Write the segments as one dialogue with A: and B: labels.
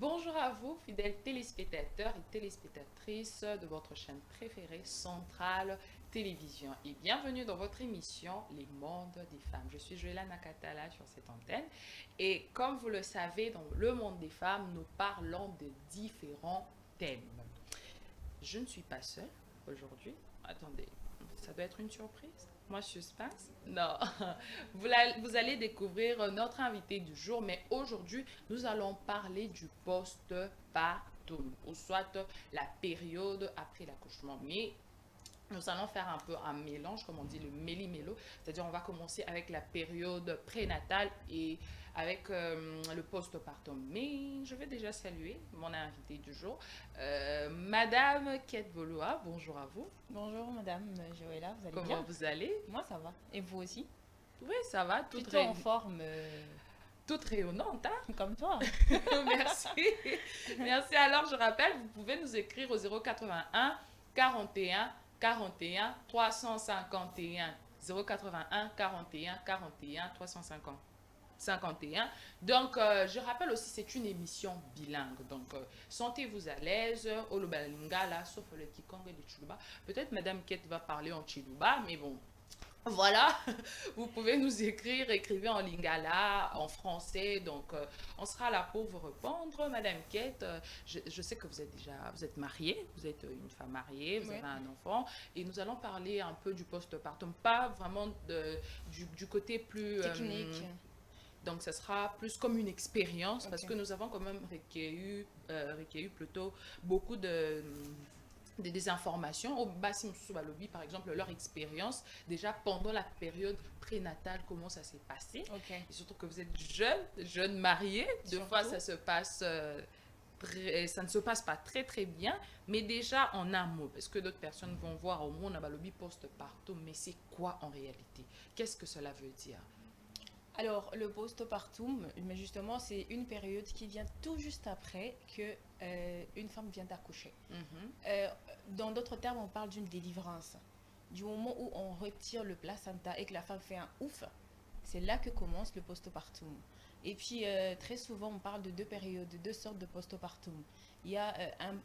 A: Bonjour à vous, fidèles téléspectateurs et téléspectatrices de votre chaîne préférée, Centrale Télévision. Et bienvenue dans votre émission Les Mondes des Femmes. Je suis Joëlla Nakatala sur cette antenne. Et comme vous le savez, dans le monde des femmes, nous parlons de différents thèmes. Je ne suis pas seule aujourd'hui. Attendez, ça doit être une surprise. Moi, suspense? Non. Vous allez découvrir notre invité du jour, mais aujourd'hui, nous allons parler du postpartum, ou soit la période après l'accouchement. Mais nous allons faire un peu un mélange, comme on dit, le méli-mélo. C'est-à-dire, on va commencer avec la période prénatale et avec le postpartum. Mais je vais déjà saluer mon invité du jour, Madame Kate Voloa. Bonjour à vous.
B: Bonjour Madame Joëlla, vous allez
A: Comment
B: bien?
A: vous allez?
B: Moi ça va. Et vous aussi?
A: Oui, ça va,
B: Plutôt en forme
A: toute rayonnante, hein?
B: comme toi.
A: Merci. Merci. Alors, je rappelle, vous pouvez nous écrire au 081 41 41 351. 081 41 41 350. 51. Donc, je rappelle aussi, c'est une émission bilingue. Donc, sentez-vous à l'aise. Oloba Lingala, sauf le Kikongo et le Chiluba. Peut-être Madame Kate va parler en Chiluba, mais bon, voilà, vous pouvez nous écrire, écrivez en lingala, en français, donc on sera là pour vous répondre. Madame Kate, je sais que vous êtes mariée, vous êtes une femme mariée, vous
B: Oui.
A: avez un enfant, et nous allons parler un peu du postpartum, pas vraiment du côté plus,
B: Technique.
A: donc, ce sera plus comme une expérience parce
B: Ok.
A: que nous avons quand même recueilli plutôt beaucoup des informations au Bassim Balobi, par exemple, leur expérience déjà pendant la période prénatale, comment ça s'est passé.
B: Ok.
A: Et surtout que vous êtes jeune marié, deux fois
B: Surtout.
A: ça ne se passe pas très très bien, mais déjà en un mot, parce que d'autres personnes vont voir au monde Balobi post-partum, mais c'est quoi en réalité? Qu'est-ce que cela veut dire?
B: Alors le postpartum, mais justement c'est une période qui vient tout juste après que une femme vient d'accoucher.
A: Mhm.
B: Euh, dans d'autres termes, on parle d'une délivrance. Du moment où on retire le placenta et que la femme fait un ouf, c'est là que commence le postpartum. Et puis, très souvent, on parle de deux périodes, de deux sortes de postpartum. Il y a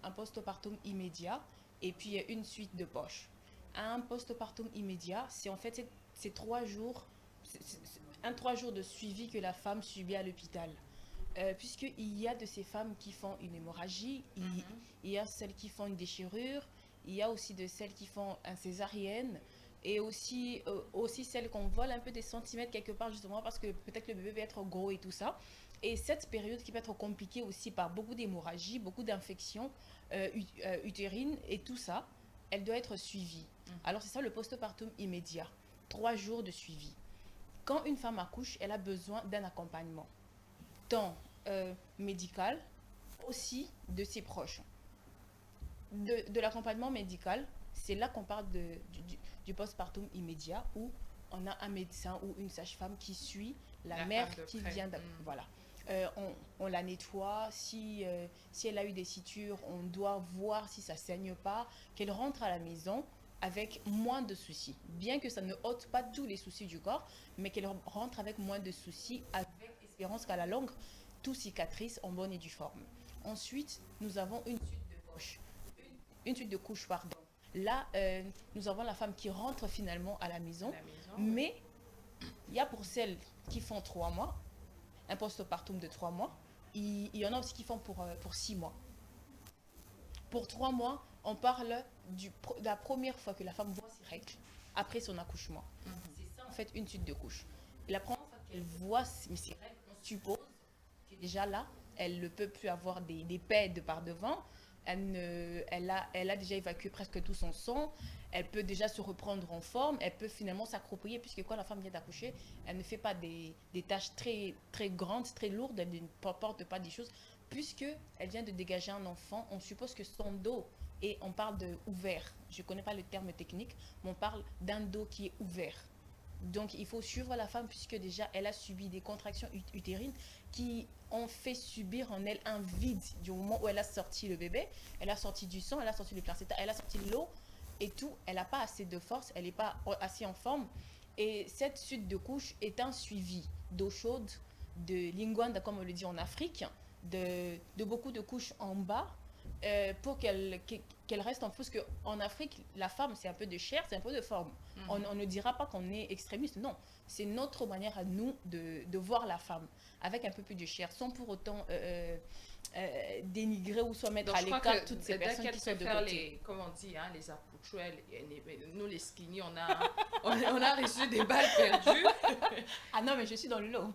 B: un postpartum immédiat et puis une suite de poche. Un postpartum immédiat, c'est en fait c'est 3 jours, un 3 jours de suivi que la femme subit à l'hôpital. Puisqu'il y a de ces femmes qui font une hémorragie,
A: Mhm.
B: il y a celles qui font une déchirure, il y a aussi de celles qui font un césarienne, et aussi celles qu'on vole un peu des centimètres quelque part, justement parce que peut-être le bébé va être gros et tout ça. Et cette période qui peut être compliquée aussi par beaucoup d'hémorragies, beaucoup d'infections utérines et tout ça, elle doit être suivie. Alors c'est ça le postpartum immédiat. 3 jours de suivi. Quand une femme accouche, elle a besoin d'un accompagnement tant médical, aussi de ses proches. De l'accompagnement médical, c'est là qu'on parle du postpartum immédiat où on a un médecin ou une sage-femme qui suit la
A: La
B: mère
A: femme de
B: qui
A: près.
B: vient de...
A: Mhm.
B: Voilà. On la nettoie, si elle a eu des sutures, on doit voir si ça saigne pas, qu'elle rentre à la maison avec moins de soucis. Bien que ça ne ôte pas tous les soucis du corps, mais qu'elle rentre avec moins de soucis, avec espérance qu'à la longue, tout cicatrice en bonne et due forme. Ensuite, nous avons une suite de poches, une suite de couches, pardon. Là, nous avons la femme qui rentre finalement à la
A: À
B: maison,
A: la maison, oui.
B: mais il y a pour celles qui font 3 mois, un postpartum de 3 mois, il y en a aussi qui font pour 6 mois. Pour 3 mois, on parle de la première fois que la femme voit ses règles après son accouchement. C'est ça en fait une suite de couches. Et la première fois qu'elle voit ses règles, on suppose que déjà là, elle ne peut plus avoir des paies par devant. Elle a déjà évacué presque tout son sang. Elle peut déjà se reprendre en forme. Elle peut finalement s'approprier, puisque quand la femme vient d'accoucher, elle ne fait pas des tâches très, très grandes, très lourdes. Elle ne porte pas des choses. Puisque elle vient de dégager un enfant, on suppose que son dos, et on parle de ouvert, je ne connais pas le terme technique, mais on parle d'un dos qui est ouvert. Donc il faut suivre la femme puisque déjà elle a subi des contractions utérines qui ont fait subir en elle un vide du moment où elle a sorti le bébé, elle a sorti du sang, elle a sorti le placenta, elle a sorti l'eau et tout, elle n'a pas assez de force, elle n'est pas assez en forme. Et cette suite de couches est un suivi d'eau chaude, de lingwanda comme on le dit en Afrique, de beaucoup de couches en bas pour qu'elle reste en parce qu'en Afrique, la femme, c'est un peu de chair, c'est un peu de forme. On ne dira pas qu'on est extrémiste, non. C'est notre manière à nous de voir la femme, avec un peu plus de chair, sans pour autant dénigrer ou soit mettre à l'écart toutes ces personnes qui sont de côté.
A: Comme on dit, hein, les apouchous, nous les skinny, on a reçu des balles perdues.
B: Ah non, mais je suis dans le lot.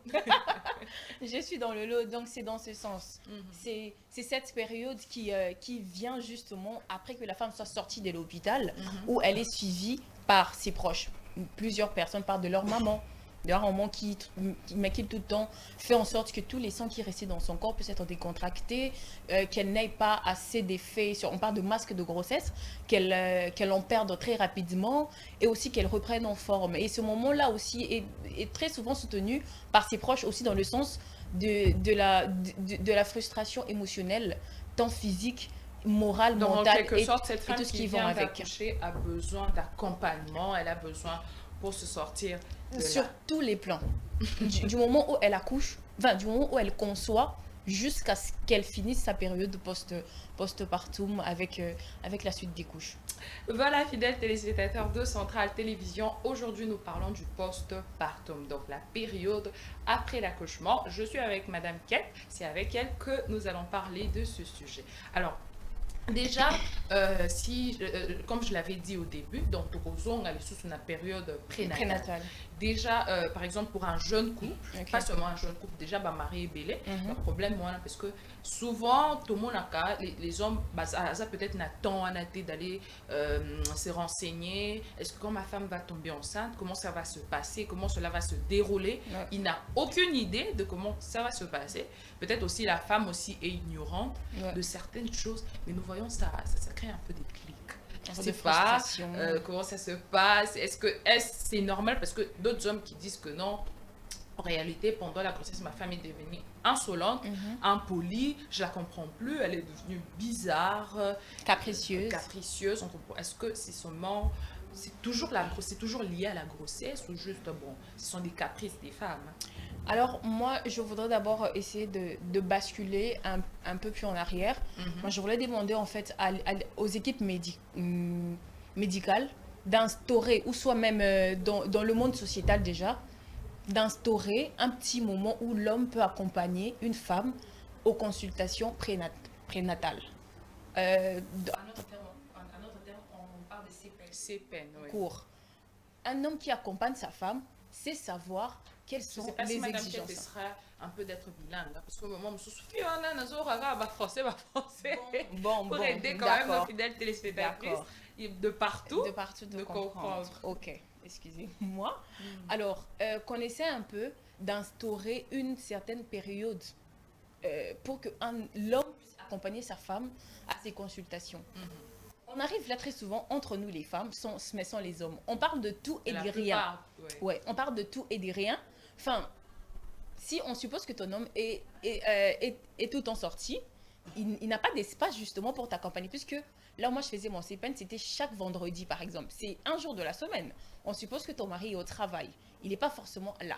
B: Je suis dans le lot, donc c'est dans ce sens. C'est cette période qui vient justement après que la femme soit sortie de l'hôpital, où elle est suivie par ses proches. Plusieurs personnes parlent de leur maman. Leur maman qui maquille tout le temps, fait en sorte que tous les sangs qui restent dans son corps puissent être décontractés, qu'elle n'ait pas assez d'effets, on parle de masque de grossesse, qu'elle en perde très rapidement et aussi qu'elle reprenne en forme. Et ce moment-là aussi est très souvent soutenu par ses proches aussi dans le sens de la frustration émotionnelle, tant physique, morale, mentale
A: en quelque sorte, cette femme
B: tout ce qui
A: vient
B: va avec.
A: d'accoucher a besoin d'accompagnement, elle a besoin pour se sortir
B: sur tous les plans. du moment où elle accouche, du moment où elle conçoit, jusqu'à ce qu'elle finisse sa période postpartum avec la suite des couches.
A: Voilà, fidèles téléspectateurs de Centrale Télévision, aujourd'hui nous parlons du postpartum, donc la période après l'accouchement. Je suis avec Madame Kate, c'est avec elle que nous allons parler de ce sujet. Alors, déjà, comme je l'avais dit au début, donc on est sous une période prénatale. Déjà, par exemple, pour un jeune couple, pas seulement un jeune couple, déjà, mari est belé, le problème, moi, parce que souvent, tout le monde a les hommes, ça peut-être n'attend d'aller se renseigner. Est-ce que quand ma femme va tomber enceinte, comment ça va se passer, comment cela va se dérouler? Il n'a aucune idée de comment ça va se passer. Peut-être aussi la femme aussi est ignorante de certaines choses, mais nous voyons ça crée un peu des clics. Je ne sais pas comment ça se passe. Est-ce que c'est normal? Parce que d'autres hommes qui disent que non, en réalité, pendant la grossesse, ma femme est devenue insolente, impolie, je la comprends plus, elle est devenue bizarre,
B: capricieuse.
A: Est-ce que c'est toujours lié à la grossesse ou juste, ce sont des caprices des femmes?
B: Alors, moi, je voudrais d'abord essayer de basculer un peu plus en arrière. Moi, je voulais demander, en fait, aux équipes médicales d'instaurer, ou soit même dans le monde sociétal déjà, d'instaurer un petit moment où l'homme peut accompagner une femme aux consultations prénatales. À notre terme, on parle de CPN. Court. Un homme qui accompagne sa femme, c'est savoir quelles sont les exigences.
A: Ce sera un peu d'être bilingue, parce que moi, je suis français.
B: Bon,
A: pour aider quand même nos fidèles téléspectatrices de partout
B: de comprendre. Ok, excusez-moi. Alors, qu'on essaie un peu d'instaurer une certaine période pour que l'homme puisse accompagner sa femme à ses consultations. On arrive là très souvent entre nous les femmes, mais sans les hommes. On parle de tout et de rien. Ouais, on parle de tout et de rien. Enfin, si on suppose que ton homme est tout en sortie, il n'a pas d'espace justement pour t'accompagner. Puisque là, moi, je faisais mon CPN, c'était chaque vendredi, par exemple. C'est un jour de la semaine. On suppose que ton mari est au travail. Il n'est pas forcément là.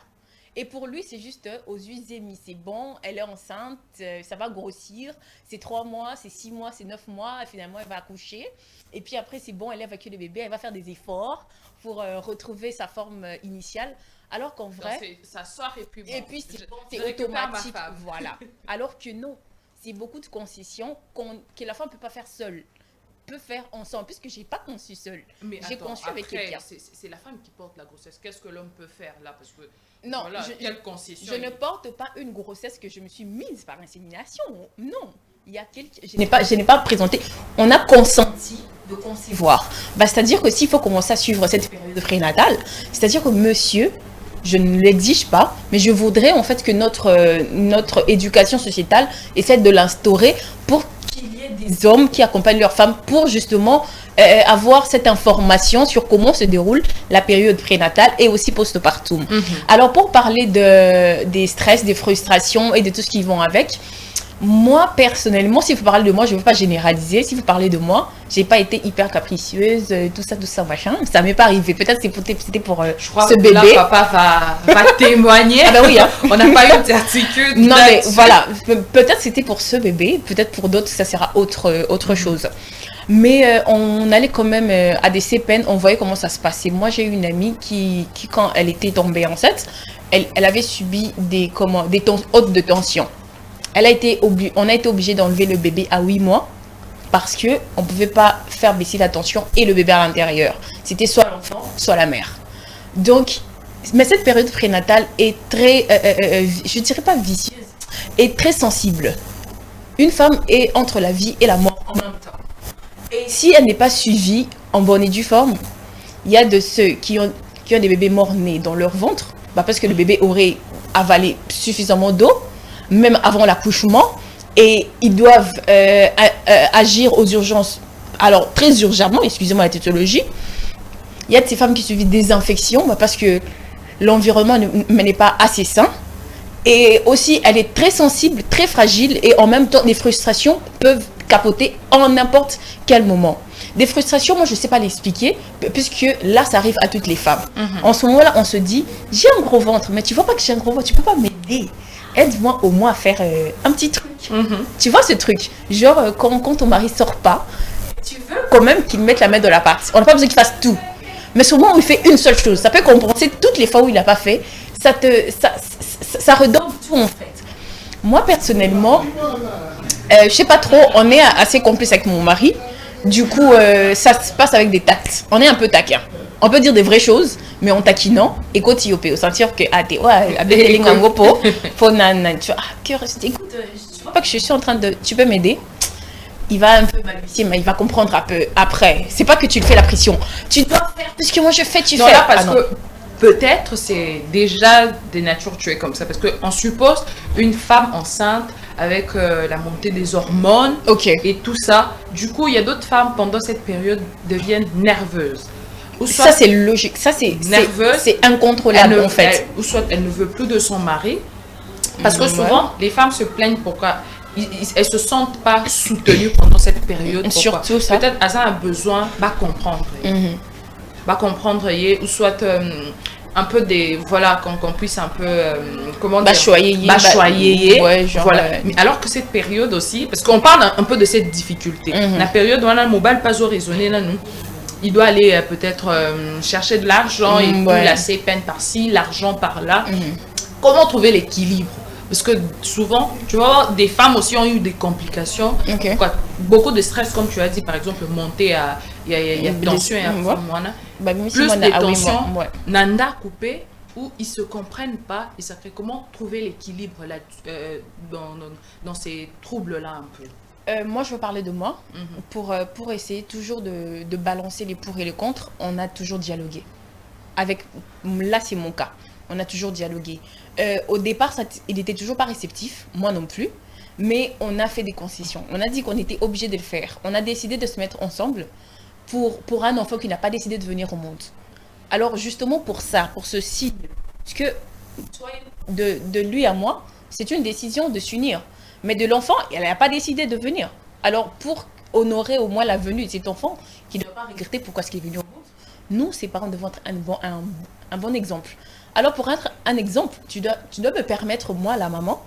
B: Et pour lui, c'est juste aux yeux émis. C'est bon, elle est enceinte, ça va grossir. C'est 3 mois, c'est 6 mois, c'est 9 mois. Et finalement, elle va accoucher. Et puis après, c'est bon, elle va accueillir le bébé. Elle va faire des efforts pour retrouver sa forme initiale. Alors qu'en vrai...
A: ça sort et puis bon.
B: Et puis, c'est automatique. Voilà. Alors que non, c'est beaucoup de concessions que la femme ne peut pas faire seule. Peut faire ensemble, puisque je n'ai pas conçu seule. J'ai conçu avec quelqu'un.
A: C'est la femme qui porte la grossesse. Qu'est-ce que l'homme peut faire là? Parce que
B: non,
A: voilà, quelle concession
B: je ne porte pas une grossesse que je me suis mise par insémination. Non, il y a je n'ai pas présenté. On a consenti de concevoir. C'est-à-dire que s'il faut commencer à suivre cette période prénatale, c'est-à-dire que monsieur, je ne l'exige pas, mais je voudrais en fait que notre éducation sociétale essaie de l'instaurer pour qu'il y ait des hommes qui accompagnent leurs femmes pour justement avoir cette information sur comment se déroule la période prénatale et aussi postpartum. Alors pour parler des stress, des frustrations et de tout ce qui vont avec, Moi, personnellement, s'il faut parler de moi, je ne veux pas généraliser. S'il faut parler de moi, j'ai pas été hyper capricieuse, tout ça, machin. Ça m'est pas arrivé. Peut-être c'était pour
A: Je crois
B: ce
A: que
B: bébé.
A: là, papa va témoigner.
B: Ah ben oui, hein.
A: On n'a pas eu de certitude.
B: Non, mais
A: là-dessus.
B: voilà. Peut-être c'était pour ce bébé. Peut-être pour d'autres, ça sera autre chose. Mais on allait quand même à des CPN, on voyait comment ça se passait. Moi, j'ai eu une amie qui quand elle était tombée enceinte, elle avait subi des hautes de tension. On a été obligé d'enlever le bébé à 8 mois parce qu'on ne pouvait pas faire baisser la tension et le bébé à l'intérieur. C'était soit l'enfant, soit la mère. Donc, mais cette période prénatale est très, je ne dirais pas vicieuse, est très sensible. Une femme est entre la vie et la mort en même temps. Et si elle n'est pas suivie en bonne et due forme, il y a de ceux qui ont des bébés morts-nés dans leur ventre, parce que le bébé aurait avalé suffisamment d'eau, même avant l'accouchement, et ils doivent agir aux urgences, alors très urgemment, excusez-moi la tautologie. Il y a de ces femmes qui subissent des infections parce que l'environnement n'est pas assez sain. Et aussi, elle est très sensible, très fragile, et en même temps, les frustrations peuvent capoter en n'importe quel moment. Des frustrations, moi, je ne sais pas l'expliquer, puisque là, ça arrive à toutes les femmes. En ce moment-là, on se dit, j'ai un gros ventre, mais tu vois pas que j'ai un gros ventre, tu peux pas m'aider. Aide-moi au moins à faire un petit truc. Tu vois ce truc? Genre, quand ton mari sort pas, tu veux quand même qu'il mette la main dans la pâte. On n'a pas besoin qu'il fasse tout. Mais souvent, il fait une seule chose. Ça peut compenser toutes les fois où il n'a pas fait. Ça redonne tout, en fait. Moi, personnellement, je sais pas trop, on est assez complice avec mon mari. Du coup, ça se passe avec des tacts. On est un peu taquin. On peut dire des vraies choses, mais en taquinant. Et quand il peut sentir que, tu vois, écoute, je vois pas que je suis en train de, tu peux m'aider? Il va un peu balbutier, mais il va comprendre un peu après. C'est pas que tu le fais la pression. Tu dois faire, puisque moi je fais, tu fais.
A: Là, parce que peut-être c'est déjà des natures tuées comme ça. Parce qu'on suppose une femme enceinte avec la montée des hormones et tout ça. Du coup, il y a d'autres femmes pendant cette période deviennent nerveuses.
B: Ça, c'est logique. Ça, c'est nerveuse. C'est incontrôlable, en fait.
A: Ou soit elle ne veut plus de son mari. Parce que souvent, les femmes se plaignent pourquoi elles se sentent pas soutenues pendant cette période.
B: Surtout ça.
A: Peut-être qu'elles ont un besoin, va comprendre. Va comprendre, ou soit un peu des, voilà, qu'on puisse un peu, comment dire,
B: bachoyer. Ouais, genre,
A: voilà. Mais alors que cette période aussi, parce qu'on parle un peu de cette difficulté. La période où on a le mobile pas raisonné là, nous. Il doit aller peut-être chercher de l'argent et la peine par-ci, l'argent par-là. Comment trouver l'équilibre? Parce que souvent, tu vois, des femmes aussi ont eu des complications. Beaucoup de stress, comme tu as dit, par exemple, monter à... Il y a tension et plus de tension, Nanda coupé, où ils ne se comprennent pas. Et ça fait comment trouver l'équilibre là, dans ces troubles-là un peu?
B: Moi, je veux parler de moi. Pour essayer toujours de balancer les pour et les contre, on a toujours dialogué. Là, c'est mon cas. On a toujours dialogué. Au départ, il n'était toujours pas réceptif, moi non plus. Mais on a fait des concessions. On a dit qu'on était obligé de le faire. On a décidé de se mettre ensemble pour un enfant qui n'a pas décidé de venir au monde. Alors, justement pour ça, pour ce signe, parce que de lui à moi, c'est une décision de s'unir. Mais de l'enfant, elle n'a pas décidé de venir. Alors, pour honorer au moins la venue de cet enfant, qui ne doit pas regretter pourquoi est-ce qu'il est venu au monde, nous, ses parents, devons être un bon exemple. Alors, pour être un exemple, tu dois me permettre, moi, la maman,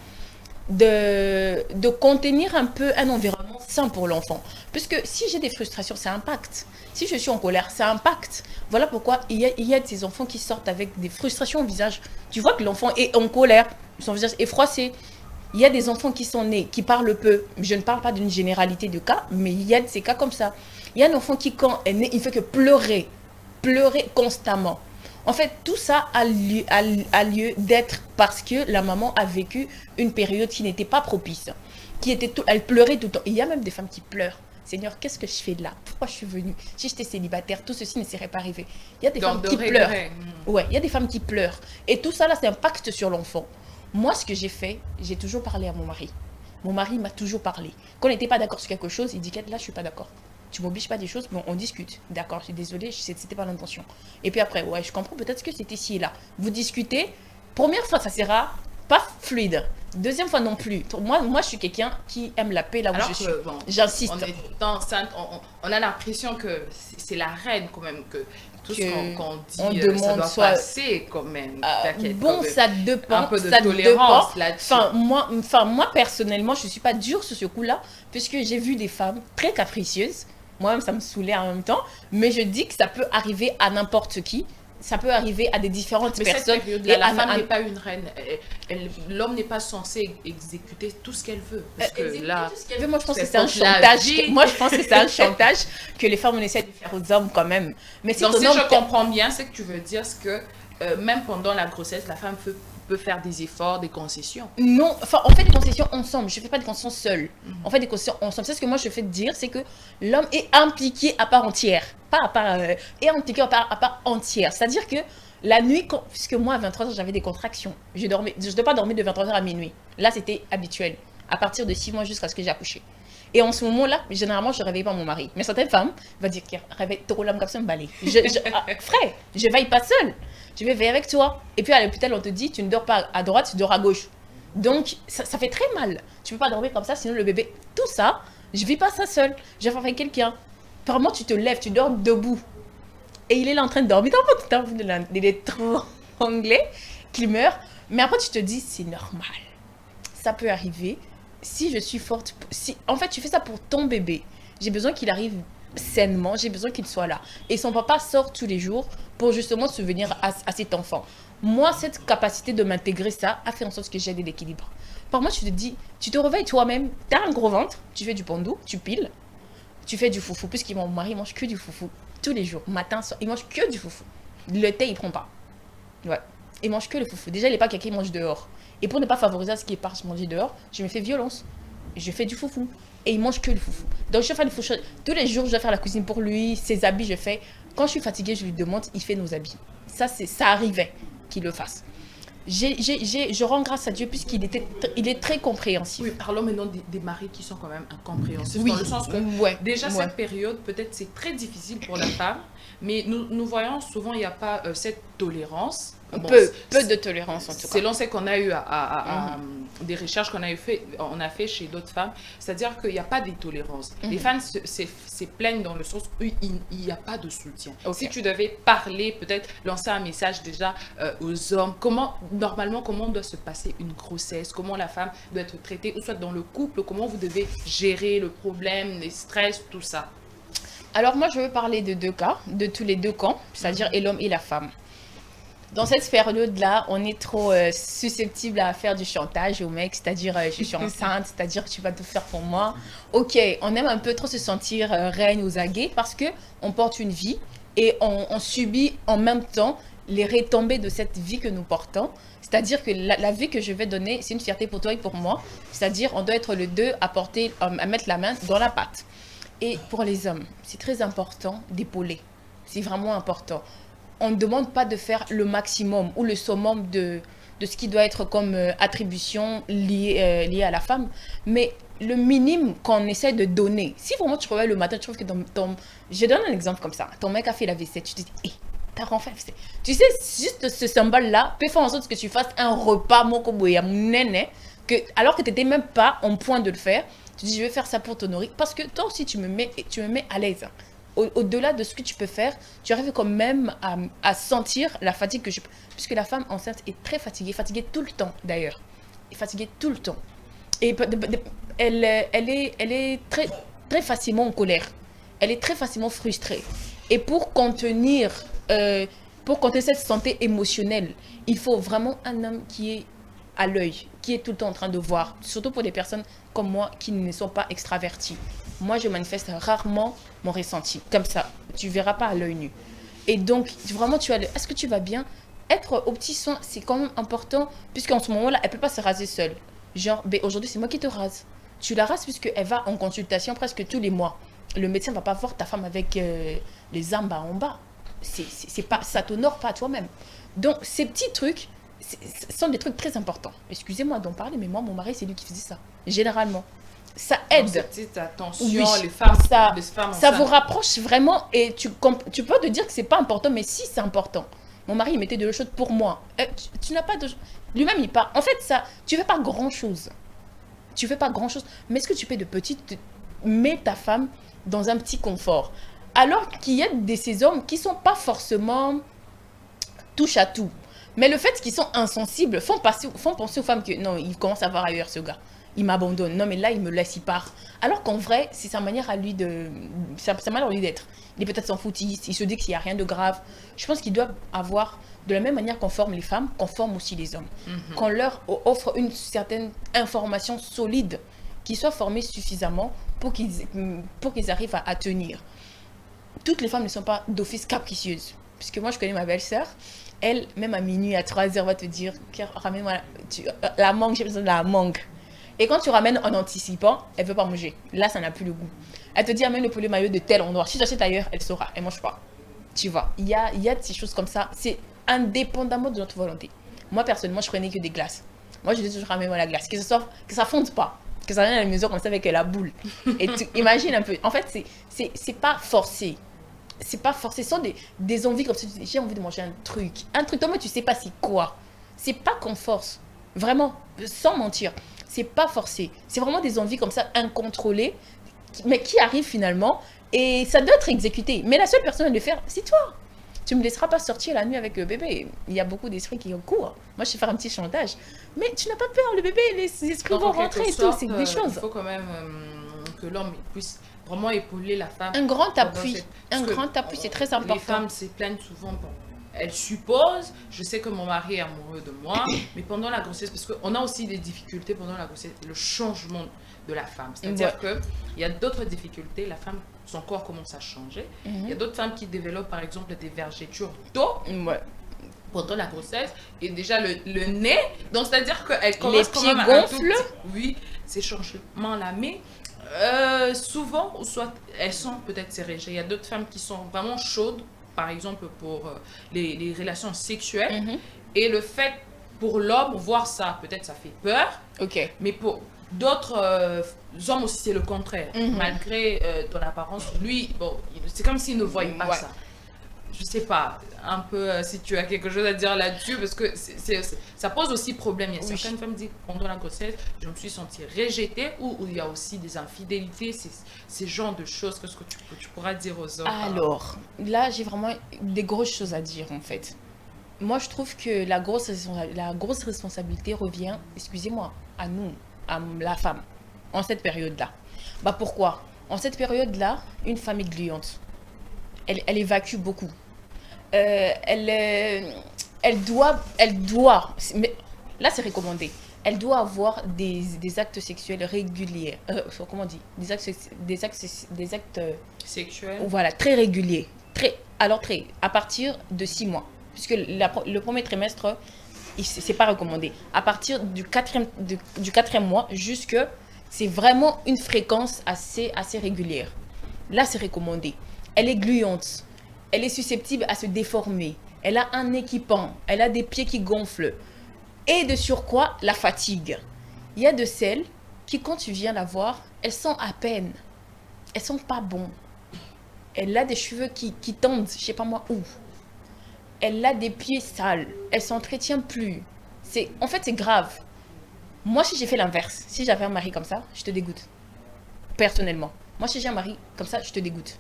B: de contenir un peu un environnement sain pour l'enfant. Puisque si j'ai des frustrations, ça impacte. Si je suis en colère, ça impacte. Voilà pourquoi il y a de ces enfants qui sortent avec des frustrations au visage. Tu vois que l'enfant est en colère, son visage est froissé. Il y a des enfants qui sont nés, qui parlent peu. Je ne parle pas d'une généralité de cas, mais il y a de ces cas comme ça. Il y a un enfant qui, quand est né, il fait que pleurer constamment. En fait, tout ça a lieu d'être parce que la maman a vécu une période qui n'était pas propice. Elle pleurait tout le temps. Il y a même des femmes qui pleurent. Seigneur, qu'est-ce que je fais là? Pourquoi je suis venue? Si j'étais célibataire, tout ceci ne serait pas arrivé. Il y a des femmes qui pleurent. Ouais, il y a des femmes qui pleurent. Et tout ça, là, ça impacte sur l'enfant. Moi, ce que j'ai fait, j'ai toujours parlé à mon mari. Mon mari m'a toujours parlé. Quand on n'était pas d'accord sur quelque chose, il dit là, je suis pas d'accord. Tu m'obliges pas des choses, mais on discute. D'accord, je suis désolée, c'était pas l'intention. Et puis après, ouais, je comprends peut-être que c'était ci et là. Vous discutez. Première fois, ça sera pas fluide. Deuxième fois non plus. Moi, je suis quelqu'un qui aime la paix là où
A: Alors
B: je suis.
A: que, bon,
B: J'insiste.
A: on est enceinte, on a l'impression que c'est la reine quand même, que tout ce qu'on
B: on
A: dit, ça
B: demande
A: doit
B: soit
A: passer quand même. T'inquiète, quand
B: bon,
A: même.
B: ça dépend.
A: Un peu de
B: ça
A: tolérance
B: dépend.
A: là-dessus.
B: Moi, personnellement, je ne suis pas dure sur ce coup-là, puisque j'ai vu des femmes très capricieuses. Moi-même, ça me saoulait en même temps. Mais je dis que ça peut arriver à n'importe qui. Ça peut arriver à des différentes
A: Mais
B: personnes.
A: cette période-là, la femme
B: à-
A: n'est pas une reine. L'homme n'est pas censé exécuter tout ce qu'elle veut. Parce que là,
B: tout ce qu'elle veut, moi, je pense que
A: c'est
B: c'est un
A: contre la
B: chantage.
A: vie.
B: Moi, je pense que c'est un chantage que les femmes on essaie de faire aux hommes quand même. Mais
A: donc,
B: ton
A: si
B: homme
A: je comprends bien, ce que tu veux dire, c'est que même pendant la grossesse, la femme peut faire des efforts, des concessions.
B: Non, enfin, on fait des concessions ensemble. Je ne fais pas des concessions seule. On fait des concessions ensemble. C'est ce que moi je fais dire, c'est que l'homme est impliqué à part entière. Pas à part, est impliqué à part entière. C'est-à-dire que la nuit, puisque moi à 23h j'avais des contractions, je ne devais pas dormir de 23h à minuit. Là c'était habituel, à partir de 6 mois jusqu'à ce que j'ai accouché. Et en ce moment-là, généralement, je ne réveille pas mon mari. Mais certaines femmes vont dire qu'elle réveille trop l'homme comme ça, me balaye. Frère, je ne veille pas seule. Je vais veiller avec toi. Et puis à l'hôpital, on te dit, tu ne dors pas à droite, tu dors à gauche. Donc, ça fait très mal. Tu ne peux pas dormir comme ça, sinon le bébé... Tout ça, je ne vis pas ça seule. Je vais faire avec quelqu'un. Apparemment, tu te lèves, tu dors debout. Et il est là en train de dormir. Il est trop anglais, qu'il meurt. Mais après, tu te dis, c'est normal. Ça peut arriver. Si je suis forte, en fait, tu fais ça pour ton bébé. J'ai besoin qu'il arrive sainement, j'ai besoin qu'il soit là. Et son papa sort tous les jours pour justement subvenir à cet enfant. Moi, cette capacité de m'intégrer, ça a fait en sorte que j'ai de l'équilibre. Par moi, tu te dis, tu te réveilles toi-même, tu as un gros ventre, tu fais du pandou, tu piles, tu fais du foufou, puisque mon mari mange que du foufou tous les jours, matin, soir, il mange que du foufou. Le thé, il prend pas. Ouais. Il mange que le foufou. Déjà, il n'est pas quelqu'un qui mange dehors. Et pour ne pas favoriser à ce qui est parti manger dehors, je me fais violence. Je fais du foufou. Et il mange que le foufou. Donc, je fais du foufou. Tous les jours, je dois faire la cuisine pour lui. Ses habits, je fais. Quand je suis fatiguée, je lui demande, il fait nos habits. Ça arrivait qu'il le fasse. Je rends grâce à Dieu puisqu'il il est très compréhensif.
A: Oui, parlons maintenant des maris qui sont quand même incompréhensifs.
B: Oui.
A: Dans le sens que déjà,
B: ouais.
A: cette période, peut-être c'est très difficile pour la femme, mais nous voyons souvent, il n'y a pas cette tolérance. Bon,
B: peu de tolérance en tout cas.
A: Selon ce qu'on a eu des recherches qu'on on a fait chez d'autres femmes, c'est-à-dire qu'il n'y a pas de tolérance. Les femmes se plaignent dans le sens où il n'y a pas de soutien. Si tu devais parler, peut-être lancer un message déjà aux hommes, normalement, comment doit se passer une grossesse, comment la femme doit être traitée, ou soit dans le couple, comment vous devez gérer le problème, les stress, tout ça.
B: Alors moi, je veux parler de deux cas, de tous les deux camps, c'est-à-dire et l'homme et la femme. Dans cette période-là, on est trop susceptible à faire du chantage au mec, c'est-à-dire je suis enceinte, c'est-à-dire tu vas tout faire pour moi. Ok, on aime un peu trop se sentir reine aux aguets parce qu'on porte une vie et on subit en même temps les retombées de cette vie que nous portons. C'est-à-dire que la vie que je vais donner, c'est une fierté pour toi et pour moi. C'est-à-dire on doit être les deux à mettre la main dans la pâte. Et pour les hommes, c'est très important d'épauler. C'est vraiment important. On ne demande pas de faire le maximum ou le summum de ce qui doit être comme attribution liée à la femme. Mais le minimum qu'on essaie de donner, si vraiment tu réveilles le matin, tu trouves que je donne un exemple comme ça. Ton mec a fait la vaisselle, tu te dis, hé, t'as renfait la vaisselle. Tu sais, juste ce symbole-là peut faire en sorte que tu fasses un repas, alors que tu n'étais même pas en point de le faire. Tu dis, je vais faire ça pour t'honorer. Parce que toi aussi, tu me mets à l'aise. Au-delà de ce que tu peux faire, tu arrives quand même à sentir la fatigue que puisque la femme enceinte est très fatiguée tout le temps d'ailleurs. Elle est fatiguée tout le temps. Et elle est très, très facilement en colère. Elle est très facilement frustrée. Et pour contenir cette santé émotionnelle, il faut vraiment un homme qui est à l'œil, qui est tout le temps en train de voir. Surtout pour des personnes comme moi qui ne sont pas extraverties. Moi, je manifeste rarement mon ressenti. Comme ça, tu ne verras pas à l'œil nu. Et donc, vraiment, est-ce que tu vas bien? Être au petit soin, c'est quand même important, puisqu'en ce moment-là, elle ne peut pas se raser seule. Genre, aujourd'hui, c'est moi qui te rase. Tu la rases puisqu'elle va en consultation presque tous les mois. Le médecin ne va pas voir ta femme avec les armes en bas. Ça ne t'honore pas à toi-même. Donc, ces petits trucs, ce sont des trucs très importants. Excusez-moi d'en parler, mais moi, mon mari, c'est lui qui faisait ça. Généralement. Ça aide.
A: Donc, cette petite attention,
B: oui,
A: les femmes
B: ça vous rapproche vraiment et tu peux te dire que c'est pas important, mais si c'est important. Mon mari, il mettait de l'eau chaude pour moi. Tu n'as pas de... Lui-même, il part. En fait, ça, tu fais pas grand-chose. Tu fais pas grand-chose. Mais ce que tu fais de petit, mets ta femme dans un petit confort. Alors qu'il y a ces hommes qui sont pas forcément touche à tout. Mais le fait qu'ils sont insensibles font penser aux femmes que non, il commence à voir ailleurs ce gars. Il m'abandonne. Non, mais là, il me laisse, il part. Alors qu'en vrai, c'est sa manière à lui de... sa manière à lui d'être. Il est peut-être s'en foutiste, il se dit qu'il n'y a rien de grave. Je pense qu'ils doivent avoir, de la même manière qu'on forme les femmes, qu'on forme aussi les hommes. Qu'on leur offre une certaine information solide, qu'ils soient formés suffisamment pour qu'ils arrivent à tenir. Toutes les femmes ne sont pas d'office capricieuses. Puisque moi, je connais ma belle-sœur. Elle, même à minuit, à 3h, va te dire, ramène-moi la mangue, j'ai besoin de la mangue. Et quand tu ramènes en anticipant, elle ne veut pas manger. Là, ça n'a plus le goût. Elle te dit, amène le poulet maillot de tel endroit. Si j'achète ailleurs, elle saura. Elle ne mange pas. Tu vois, il y a ces choses comme ça. C'est indépendamment de notre volonté. Moi, personnellement, je prenais que des glaces. Moi, je dis toujours, ramène-moi la glace. Que ça ne fonde pas. Que ça vienne à la maison comme ça avec la boule. Et tu imagines un peu. En fait, c'est pas forcé. C'est pas forcé. Ce sont des envies comme ça. J'ai envie de manger un truc. Un truc, toi, tu sais pas c'est quoi. C'est pas qu'on force. Vraiment, sans mentir. C'est pas forcé. C'est vraiment des envies comme ça, incontrôlées, mais qui arrivent finalement. Et ça doit être exécuté. Mais la seule personne à le faire, c'est toi. Tu me laisseras pas sortir la nuit avec le bébé. Il y a beaucoup d'esprits qui courent. Moi, je sais faire un petit chantage. Mais tu n'as pas peur, le bébé, les esprits vont rentrer et tout. C'est des choses.
A: Il faut quand même que l'homme puisse vraiment épauler la femme.
B: Un grand appui. Un grand appui, c'est très important.
A: Les femmes se plaignent souvent. Bon, elles supposent, je sais que mon mari est amoureux de moi, mais pendant la grossesse, parce qu'on a aussi des difficultés pendant la grossesse, le changement de la femme. C'est-à-dire qu'il y a d'autres difficultés, la femme, son corps commence à changer. Il y a d'autres femmes qui développent par exemple des vergetures d'eau pendant la grossesse, et déjà le nez, donc c'est-à-dire qu'elle commence quand même à gonfler. Oui, ces changements-là, mais souvent, ou soit elles sont peut-être sérégées. Il y a d'autres femmes qui sont vraiment chaudes, par exemple pour les relations sexuelles, et le fait pour l'homme, voir ça, peut-être ça fait peur, mais pour d'autres hommes aussi c'est le contraire, malgré ton apparence, lui, bon, c'est comme s'il ne voyait pas ça. Je sais pas, un peu si tu as quelque chose à dire là-dessus, parce que ça pose aussi problème. Il y a certaines femmes qui disent, pendant la grossesse, je me suis sentie rejetée, ou il y a aussi des infidélités, ces genres de choses. Qu'est-ce que tu pourras dire aux hommes?
B: Alors, là, j'ai vraiment des grosses choses à dire, en fait. Moi, je trouve que la grosse responsabilité revient, excusez-moi, à nous, à la femme, en cette période-là. Bah, pourquoi? En cette période-là, une femme est gluante. Elle évacue beaucoup. Elle doit, mais là c'est recommandé, elle doit avoir des actes sexuels réguliers, comment on dit, des actes
A: sexuels,
B: voilà, très réguliers, à partir de 6 mois, puisque le premier trimestre, c'est pas recommandé, à partir du quatrième mois, jusque, c'est vraiment une fréquence assez régulière, là c'est recommandé. Elle est gluante. Elle est susceptible à se déformer. Elle a un équipant. Elle a des pieds qui gonflent. Et de surcroît, la fatigue. Il y a de celles qui, quand tu viens la voir, elles sont à peine. Elles sont pas bonnes. Elle a des cheveux qui tendent, je sais pas moi où. Elle a des pieds sales. Elle s'entretient plus. En fait, c'est grave. Moi, si j'ai fait l'inverse, si j'avais un mari comme ça, je te dégoûte. Personnellement. Moi, si j'ai un mari comme ça, je te dégoûte.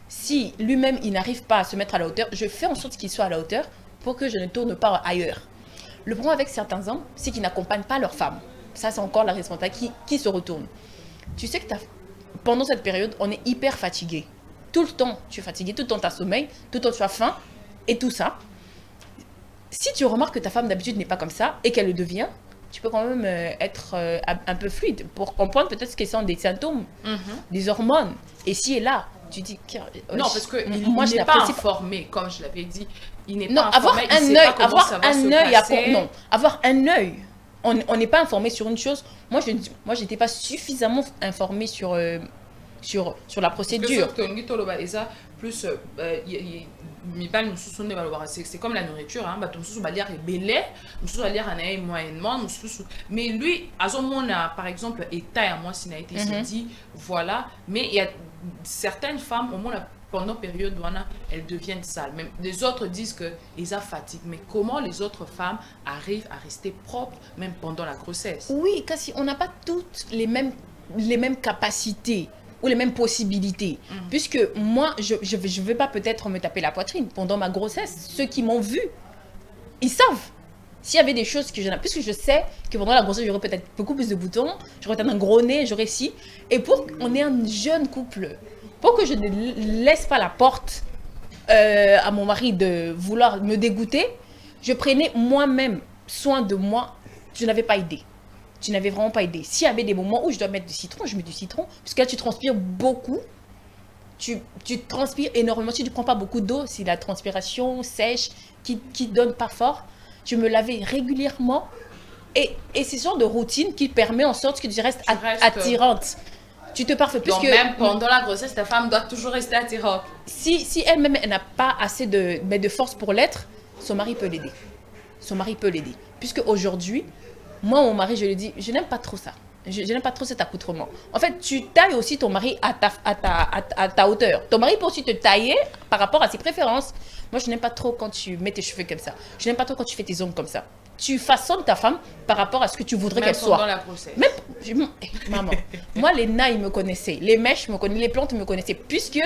B: Si lui-même, il n'arrive pas à se mettre à la hauteur, je fais en sorte qu'il soit à la hauteur pour que je ne tourne pas ailleurs. Le problème avec certains hommes, c'est qu'ils n'accompagnent pas leurs femmes. Ça, c'est encore la responsabilité qui se retourne. Tu sais que pendant cette période, on est hyper fatigué. Tout le temps, tu es fatigué, tout le temps, tu as sommeil, tout le temps, tu as faim et tout ça. Si tu remarques que ta femme d'habitude n'est pas comme ça et qu'elle le devient, tu peux quand même être un peu fluide pour comprendre peut-être ce que sont des symptômes, des hormones. Et si elle est là, tu dis
A: non, parce que moi je n'est pas informé, comme je l'avais dit, il n'est pas
B: avoir
A: informé,
B: un œil, avoir un œil, on n'est pas informé sur une chose. Moi je n'étais pas suffisamment informée sur la procédure.
A: Plus c'est comme la nourriture, hein, mais lui à ce moment par exemple état à moi s'il a été se dit voilà, mais il y a certaines femmes au moins pendant période wana elles deviennent sales. Même les autres disent que ils ont fatigue, mais comment les autres femmes arrivent à rester propres même pendant la grossesse?
B: Oui, Cassie, on n'a pas toutes les mêmes capacités ou les mêmes possibilités. Puisque moi, je ne vais pas peut-être me taper la poitrine pendant ma grossesse. Ceux qui m'ont vu, ils savent. S'il y avait des choses que je n'ai, puisque je sais que pendant la grossesse, j'aurais peut-être beaucoup plus de boutons, j'aurais peut-être un gros nez, j'aurais ci. Et pour qu'on ait un jeune couple, pour que je ne laisse pas la porte à mon mari de vouloir me dégoûter, je prenais moi-même soin de moi. Je n'avais pas aidé. Tu n'avais vraiment pas aidé. S'il y avait des moments où je dois mettre du citron, je mets du citron. Parce que là, tu transpires beaucoup. Tu transpires énormément. Si tu ne prends pas beaucoup d'eau, c'est la transpiration sèche qui donne pas fort. Je me lavais régulièrement. Et c'est ce genre de routine qui permet en sorte que tu restes attirante. Tu te parfais.
A: Donc même pendant la grossesse, ta femme doit toujours rester attirante.
B: Si elle-même, elle n'a pas assez de force pour l'être, son mari peut l'aider. Son mari peut l'aider. Puisque aujourd'hui, moi, mon mari, je lui dis, je n'aime pas trop ça. Je n'aime pas trop cet accoutrement. En fait, tu tailles aussi ton mari à ta hauteur. Ton mari peut aussi te tailler par rapport à ses préférences. Moi, je n'aime pas trop quand tu mets tes cheveux comme ça. Je n'aime pas trop quand tu fais tes ongles comme ça. Tu façonnes ta femme par rapport à ce que tu voudrais qu'elle soit.
A: Pendant la grossesse.
B: Maman, moi, les nains, ils me connaissaient. Les mèches me connaissaient. Les plantes me connaissaient. Puisque,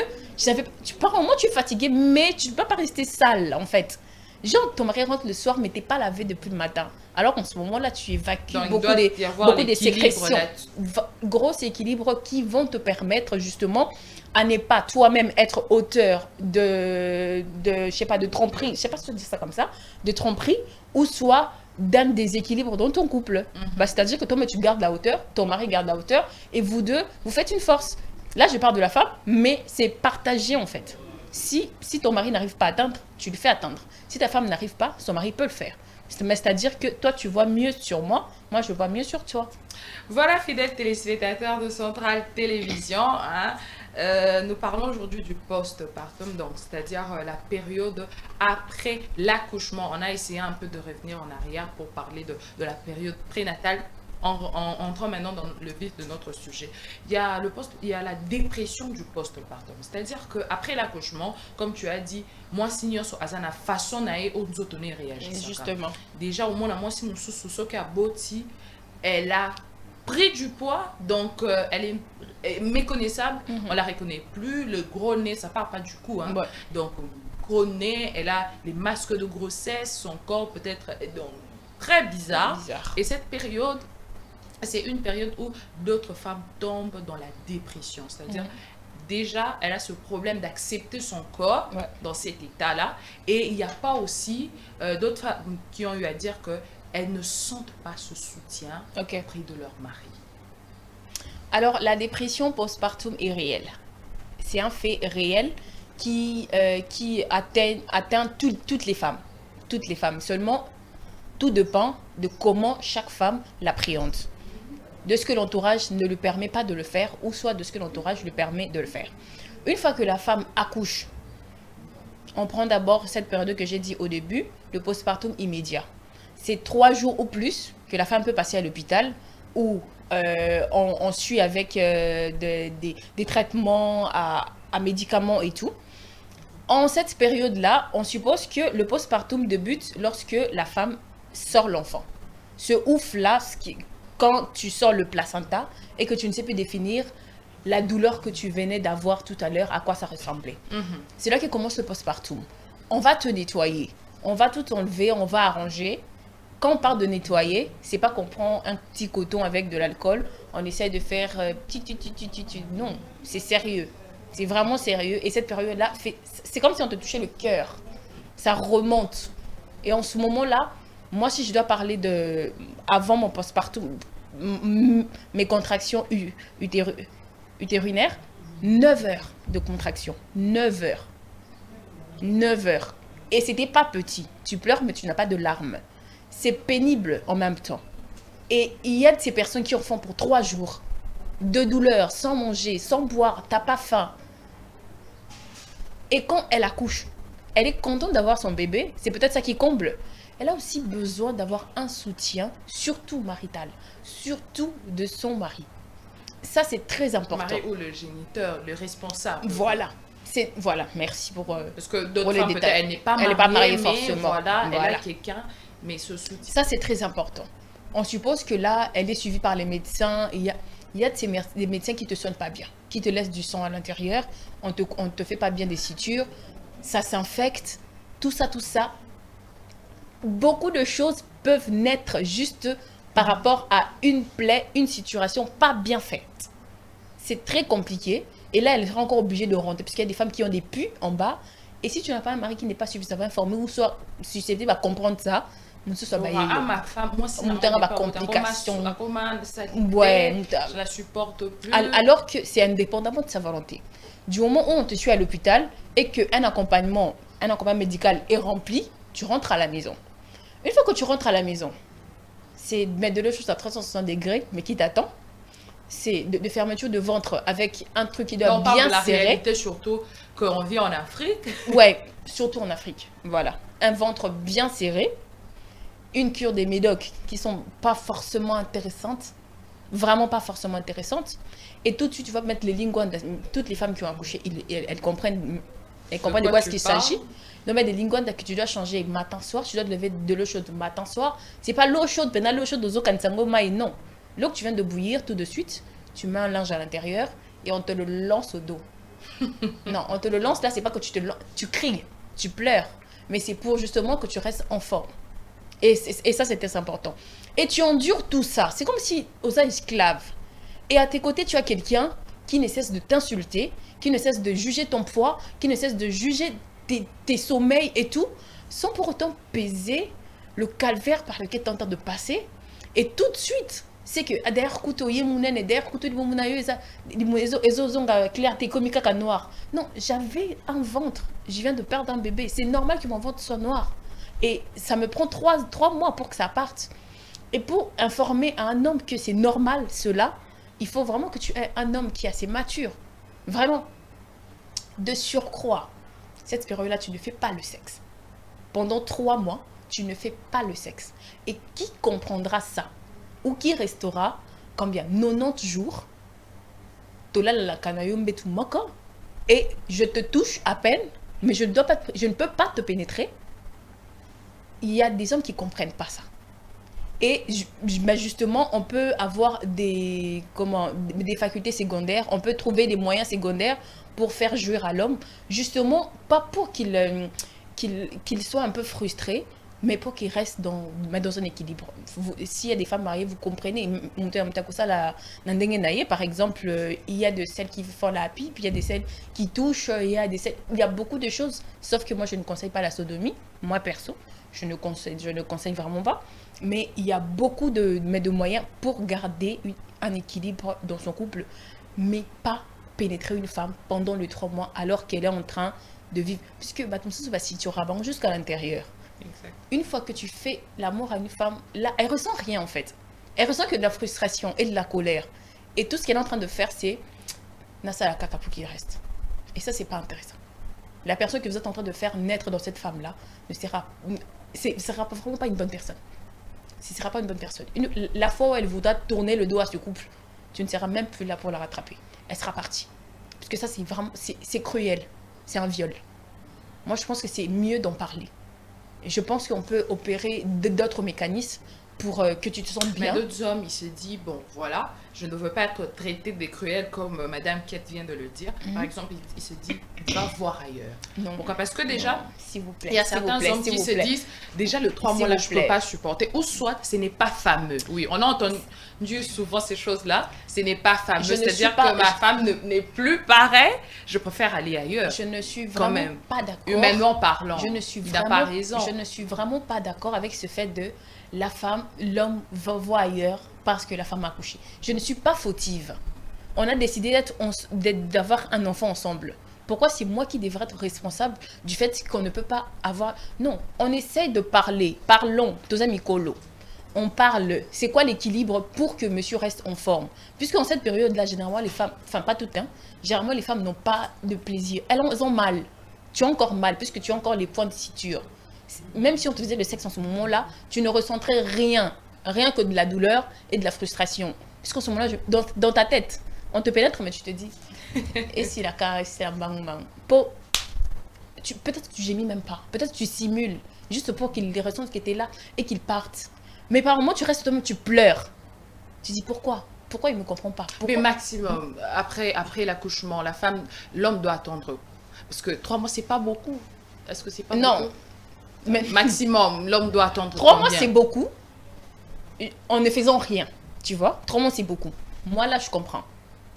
B: par moment, tu es fatigué, mais tu ne peux pas rester sale, en fait. Genre, ton mari rentre le soir, mais tu n'es pas lavé depuis le matin. Alors qu'en ce moment-là, tu évacues beaucoup des sécrétions. Gros équilibres qui vont te permettre justement à ne pas toi-même être auteur de je sais pas, de tromperie, je sais pas si je dis ça comme ça, de tromperie, ou soit d'un déséquilibre dans ton couple. C'est-à-dire que toi, tu gardes la hauteur, ton mari garde la hauteur, et vous deux, vous faites une force. Là, je parle de la femme, mais c'est partagé en fait. Si ton mari n'arrive pas à atteindre, tu le fais atteindre. Si ta femme n'arrive pas, son mari peut le faire. C'est-à-dire que toi, tu vois mieux sur moi, moi, je vois mieux sur toi.
A: Voilà, fidèles téléspectateurs de Centrale Télévision, hein. Nous parlons aujourd'hui du postpartum, donc c'est-à-dire la période après l'accouchement. On a essayé un peu de revenir en arrière pour parler de la période prénatale. En entrant maintenant dans le vif de notre sujet, il y a la dépression du postpartum, c'est-à-dire qu'après l'accouchement, comme tu as dit, moi signor so azana façon nae onzotone réagir.
B: Justement.
A: Déjà au moins moi si mon sous qui a boti, elle a pris du poids, donc elle est méconnaissable, on la reconnaît plus, le gros nez, ça part pas du coup, hein.
B: Ouais.
A: Donc gros nez, elle a les masques de grossesse, son corps peut-être donc très bizarre. Et cette période, c'est une période où d'autres femmes tombent dans la dépression. C'est-à-dire, déjà, elle a ce problème d'accepter son corps dans cet état-là. Et il n'y a pas aussi d'autres femmes qui ont eu à dire qu'elles ne sentent pas ce soutien auprès de leur mari.
B: Alors, la dépression postpartum est réelle. C'est un fait réel qui atteint toutes les femmes. Toutes les femmes. Seulement, tout dépend de comment chaque femme l'appréhende. De ce que l'entourage ne lui permet pas de le faire, ou soit de ce que l'entourage lui permet de le faire. Une fois que la femme accouche, on prend d'abord cette période que j'ai dit au début, le postpartum immédiat. C'est 3 jours ou plus que la femme peut passer à l'hôpital, où on suit avec des traitements à médicaments et tout. En cette période-là, on suppose que le postpartum débute lorsque la femme sort l'enfant. Ce ouf-là, quand tu sors le placenta et que tu ne sais plus définir la douleur que tu venais d'avoir tout à l'heure, à quoi ça ressemblait. C'est là que commence le postpartum. On va te nettoyer, on va tout enlever, on va arranger. Quand on parle de nettoyer, c'est pas qu'on prend un petit coton avec de l'alcool, on essaie de faire non, c'est sérieux. C'est vraiment sérieux. Et cette période-là, c'est comme si on te touchait le cœur. Ça remonte. Et en ce moment-là, moi, si je dois parler de avant mon postpartum, mes contractions utérinaires, 9 heures de contraction. 9 heures. 9 heures. Et c'était pas petit. Tu pleures, mais tu n'as pas de larmes. C'est pénible en même temps. Et il y a de ces personnes qui en font pour 3 jours. De douleur, sans manger, sans boire, t'as pas faim. Et quand elle accouche, elle est contente d'avoir son bébé. C'est peut-être ça qui comble. Elle a aussi besoin d'avoir un soutien, surtout marital, surtout de son mari. Ça, c'est très important.
A: Le mari ou le géniteur, le responsable.
B: Voilà. Voilà, merci pour
A: Parce que d'autres
B: les
A: femmes, peut-être,
B: détails.
A: elle n'est pas
B: Elle
A: mariée,
B: n'est pas mariée
A: mais
B: forcément.
A: voilà, elle
B: Voilà.
A: a quelqu'un, mais ce soutien.
B: Ça, c'est très important. On suppose que là, elle est suivie par les médecins. Il y a des médecins qui ne te soignent pas bien, qui te laissent du sang à l'intérieur, on ne te fait pas bien des sutures, ça s'infecte, tout ça, tout ça. Beaucoup de choses peuvent naître juste par rapport à une plaie, une situation pas bien faite. C'est très compliqué. Et là, elle sera encore obligée de rentrer, parce qu'il y a des femmes qui ont des pus en bas. Et si tu n'as pas un mari qui n'est pas suffisamment informé ou soit susceptible à comprendre ça, ma
A: femme, moi, si
B: complication.
A: Ouais, je la supporte plus.
B: Alors que c'est indépendamment de sa volonté. Du moment où on te suit à l'hôpital et qu'un accompagnement médical est rempli, tu rentres à la maison. Une fois que tu rentres à la maison, c'est mettre de l'eau chaude à 360 degrés, mais qui t'attend. C'est de fermeture de ventre avec un truc qui doit bien serrer. La réalité,
A: surtout qu'on vit en Afrique.
B: Ouais, surtout en Afrique. Voilà. Un ventre bien serré. Une cure des médocs qui sont pas forcément intéressantes. Vraiment pas forcément intéressantes. Et tout de suite, tu vas mettre les linguans. Toutes les femmes qui ont accouché, elles comprennent de quoi il s'agit. Donc, mettre des linguans que tu dois changer matin-soir. Tu dois te lever de l'eau chaude matin-soir. C'est pas l'eau chaude, mais l'eau chaude aux kansango mai, non. L'eau que tu viens de bouillir tout de suite, tu mets un linge à l'intérieur et on te le lance au dos. Non, on te le lance là, c'est pas que tu cries, tu pleures, mais c'est pour justement que tu restes en forme. Et ça, c'est très important. Et tu endures tout ça. C'est comme si aux esclaves. Et à tes côtés, tu as quelqu'un qui ne cesse de t'insulter, qui ne cesse de juger ton poids, qui ne cesse de juger tes sommeils et tout, sans pour autant peser le calvaire par lequel tu es en train de passer. Et tout de suite, c'est que derrière couteau yemounen et derrière couteau clarté comme caca noir. Non, j'avais un ventre, je viens de perdre un bébé, c'est normal que mon ventre soit noir et ça me prend 3 mois pour que ça parte. Et pour informer à un homme que c'est normal cela, il faut vraiment que tu aies un homme qui est assez mature, vraiment. De surcroît, cette période là tu ne fais pas le sexe pendant 3 mois, tu ne fais pas le sexe. Et qui comprendra ça? Ou qui restera combien 90 jours et je te touche à peine, mais je ne peux pas te pénétrer. Il y a des hommes qui ne comprennent pas ça. Et justement, on peut avoir des facultés secondaires, on peut trouver des moyens secondaires pour faire jouir à l'homme, justement, pas pour qu'il soit un peu frustré, mais pour qu'il reste dans un équilibre. S'il y a des femmes mariées, vous comprenez. Par exemple, il y a de celles qui font la pipe, puis il y a des celles qui touchent, il y a beaucoup de choses. Sauf que moi, je ne conseille pas la sodomie. Moi, perso, je ne conseille vraiment pas. Mais il y a beaucoup de moyens pour garder un équilibre dans son couple, mais pas pénétrer une femme pendant les 3 mois alors qu'elle est en train de vivre. Puisque si tu rabantes jusqu'à l'intérieur.
A: Exact.
B: Une fois que tu fais l'amour à une femme, là, elle ressent rien en fait. Elle ressent que de la frustration et de la colère. Et tout ce qu'elle est en train de faire, c'est Nassa la caca pour qu'il reste. Et ça, c'est pas intéressant. La personne que vous êtes en train de faire naître dans cette femme-là ne sera vraiment pas une bonne personne. Ce ne sera pas une bonne personne. La fois où elle voudra tourner le dos à ce couple, tu ne seras même plus là pour la rattraper. Elle sera partie. Parce que ça, c'est vraiment, c'est cruel. C'est un viol. Moi, je pense que c'est mieux d'en parler. Je pense qu'on peut opérer d'autres mécanismes pour que tu te sentes bien.
A: Mais d'autres hommes, ils se disent, bon, voilà, je ne veux pas être traité des cruels comme Madame Kate vient de le dire. Par exemple, il se dit, va voir ailleurs.
B: Non.
A: Pourquoi? Parce que déjà,
B: s'il vous plaît,
A: il y a certains hommes qui se disent, déjà le 3 mois là, je ne peux pas supporter. Ou soit, ce n'est pas fameux. Oui, on a entendu souvent ces choses-là. Ce n'est pas fameux. C'est-à-dire que ma femme n'est plus pareille. Je préfère aller ailleurs.
B: Je ne suis vraiment pas d'accord.
A: Humainement parlant.
B: Je ne suis vraiment pas d'accord avec ce fait de la femme, l'homme va voir ailleurs parce que la femme a accouché. Je ne suis pas fautive. On a décidé d'avoir un enfant ensemble. Pourquoi c'est moi qui devrais être responsable du fait qu'on ne peut pas avoir... Non, on essaye de parler. Parlons, tous amis colo. On parle. C'est quoi l'équilibre pour que monsieur reste en forme? Puisqu'en cette période-là, généralement, les femmes... Enfin, pas toutes, hein. Généralement, les femmes n'ont pas de plaisir. Elles ont mal. Tu as encore mal, puisque tu as encore les points de suture. Même si on te faisait le sexe en ce moment-là, tu ne ressentirais rien que de la douleur et de la frustration. Puisqu'en ce moment-là, dans ta tête, On te pénètre, mais tu te dis, et si la caresse, c'est un bang bang. Peut-être que tu gémis même pas. Peut-être que tu simules, juste pour qu'ils ressentent qu'ils étaient là et qu'ils partent. Mais par moments, tu restes seulement, tu pleures. Tu dis pourquoi? Pourquoi il ne me comprend pas?
A: Mais
B: Pourquoi?
A: maximum, après l'accouchement, l'homme doit attendre. Parce que 3 mois, c'est pas beaucoup. Est-ce que c'est pas
B: Non.
A: beaucoup?
B: Mais
A: Maximum, l'homme doit attendre
B: 3 mois,
A: combien?
B: c'est beaucoup en ne faisant rien. Tu vois? 3 mois, c'est beaucoup. Moi, là, je comprends.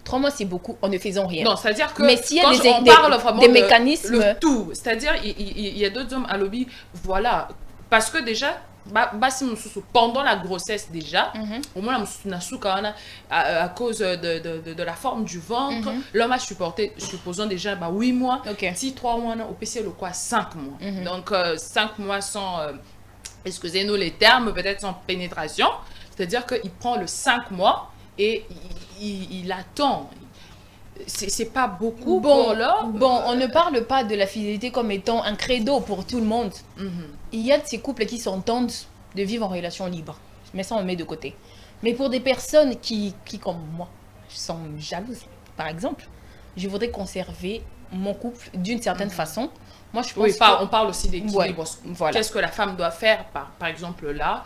B: 3 mois, c'est beaucoup en ne faisant rien.
A: Non, c'est-à-dire que
B: Mais s'il y a
A: quand on parle vraiment
B: des
A: de
B: mécanismes.
A: le tout, c'est-à-dire il y a d'autres hommes à lobby, voilà, parce que déjà, pendant la grossesse déjà, au moins à cause de la forme du ventre, l'homme a supporté, supposons déjà 8 mois,
B: Ok.
A: si 3 mois, au PC le quoi 5 mois. Donc 5 mois sans, excusez-nous les termes, peut-être sans pénétration, c'est-à-dire qu'il prend le 5 mois et il attend. C'est pas beaucoup pour l'homme.
B: Bon, on ne parle pas de la fidélité comme étant un credo pour tout le monde. Il y a de ces couples qui s'entendent de vivre en relation libre. Mais ça, on met de côté. Mais pour des personnes qui comme moi, sont jalouses, par exemple, je voudrais conserver mon couple d'une certaine façon. Moi, je pense
A: Oui, on parle aussi d'équilibre.
B: Ouais, voilà.
A: Qu'est-ce que la femme doit faire, par exemple, là?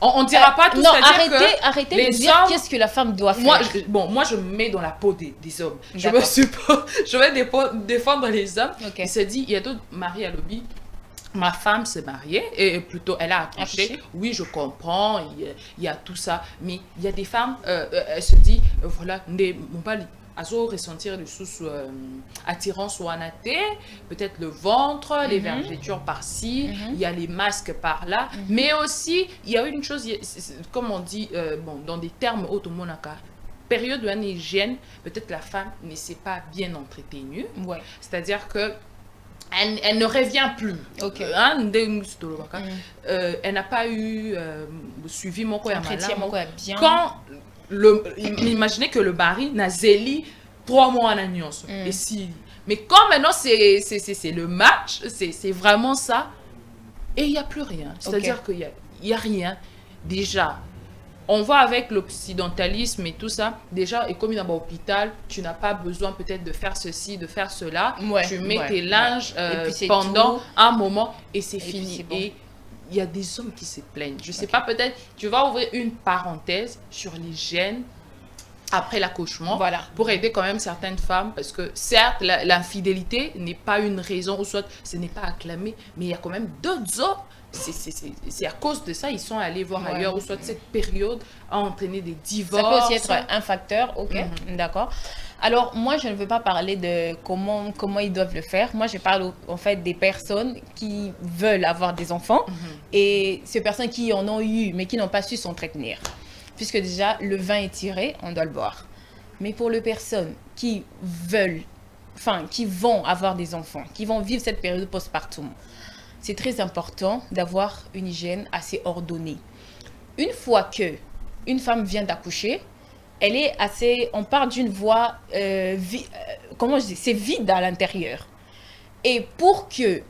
A: On ne dira pas tout,
B: non,
A: c'est-à-dire
B: arrêtez
A: les
B: de dire
A: hommes-
B: qu'est-ce que la femme doit faire.
A: moi, je me mets dans la peau des hommes. Je
B: D'accord.
A: vais défendre les hommes.
B: Ok.
A: Il s'est dit, il y a d'autres maris à lobby. Ma femme s'est mariée et plutôt elle a accouché.
B: Accouché.
A: Oui, je comprends, il y a tout ça. Mais il y a des femmes, elles se disent, voilà, mon bali. Azo ressentir des sous attirance ou anaté, peut-être le ventre, les vergetures par-ci, il y a les masques par-là, mais aussi il y a une chose, comme on dit dans des termes automonaka, période de hygiène, peut-être la femme ne s'est pas bien entretenue,
B: Ouais.
A: c'est-à-dire que elle ne revient plus.
B: Ok.
A: Elle n'a pas eu suivi mon
B: Entretien, mon corps bien.
A: quand imaginez que le mari n'a zéli 3 mois en agnos. Et si, mais quand maintenant c'est le match, c'est vraiment ça, et il n'y a plus rien. C'est-à-dire qu'il y a rien. Déjà, on va avec l'occidentalisme et tout ça. Déjà, et comme il y a un hôpital, tu n'as pas besoin peut-être de faire ceci, de faire cela.
B: Ouais,
A: tu mets
B: ouais,
A: tes linges
B: Et puis c'est
A: pendant
B: tout.
A: un moment et c'est
B: puis
A: fini.
B: c'est bon.
A: Et il y a des hommes qui se plaignent. Je sais pas, peut-être, tu vas ouvrir une parenthèse sur l'hygiène après l'accouchement,
B: Voilà.
A: pour aider quand même certaines femmes, parce que certes, l'infidélité n'est pas une raison, ou soit ce n'est pas acclamé, mais il y a quand même d'autres hommes, c'est à cause de ça, ils sont allés voir
B: Ouais.
A: ailleurs, ou soit cette période a entraîné des
B: Ça
A: divorces.
B: peut aussi être un facteur, ok, d'accord. Alors, moi, je ne veux pas parler de comment ils doivent le faire. Moi, je parle en fait des personnes qui veulent avoir des enfants et ces personnes qui en ont eu, mais qui n'ont pas su s'entretenir. Puisque déjà, le vin est tiré, on doit le boire. Mais pour les personnes qui veulent, enfin, qui vont avoir des enfants, qui vont vivre cette période postpartum, c'est très important d'avoir une hygiène assez ordonnée. Une fois que une femme vient d'accoucher, elle est assez, on parle d'une voie, comment je dis, c'est vide à l'intérieur. Et pour que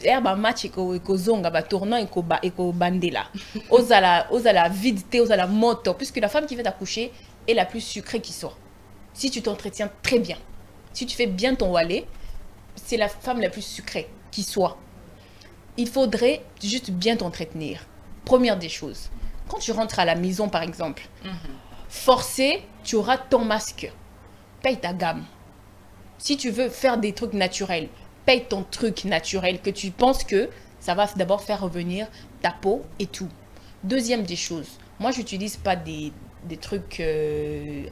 B: herba match eko zonga ba tournant eko bandela, osala vidité, osala moto, puisque la femme qui vient d'accoucher est la plus sucrée qui soit. Si tu t'entretiens très bien, si tu fais bien ton wallet, c'est la femme la plus sucrée qui soit. Il faudrait juste bien t'entretenir. Première des choses. Quand tu rentres à la maison, par exemple, forcé, tu auras ton masque. Paye ta gamme. Si tu veux faire des trucs naturels, paye ton truc naturel que tu penses que ça va d'abord faire revenir ta peau et tout. Deuxième des choses, moi, je n'utilise pas des trucs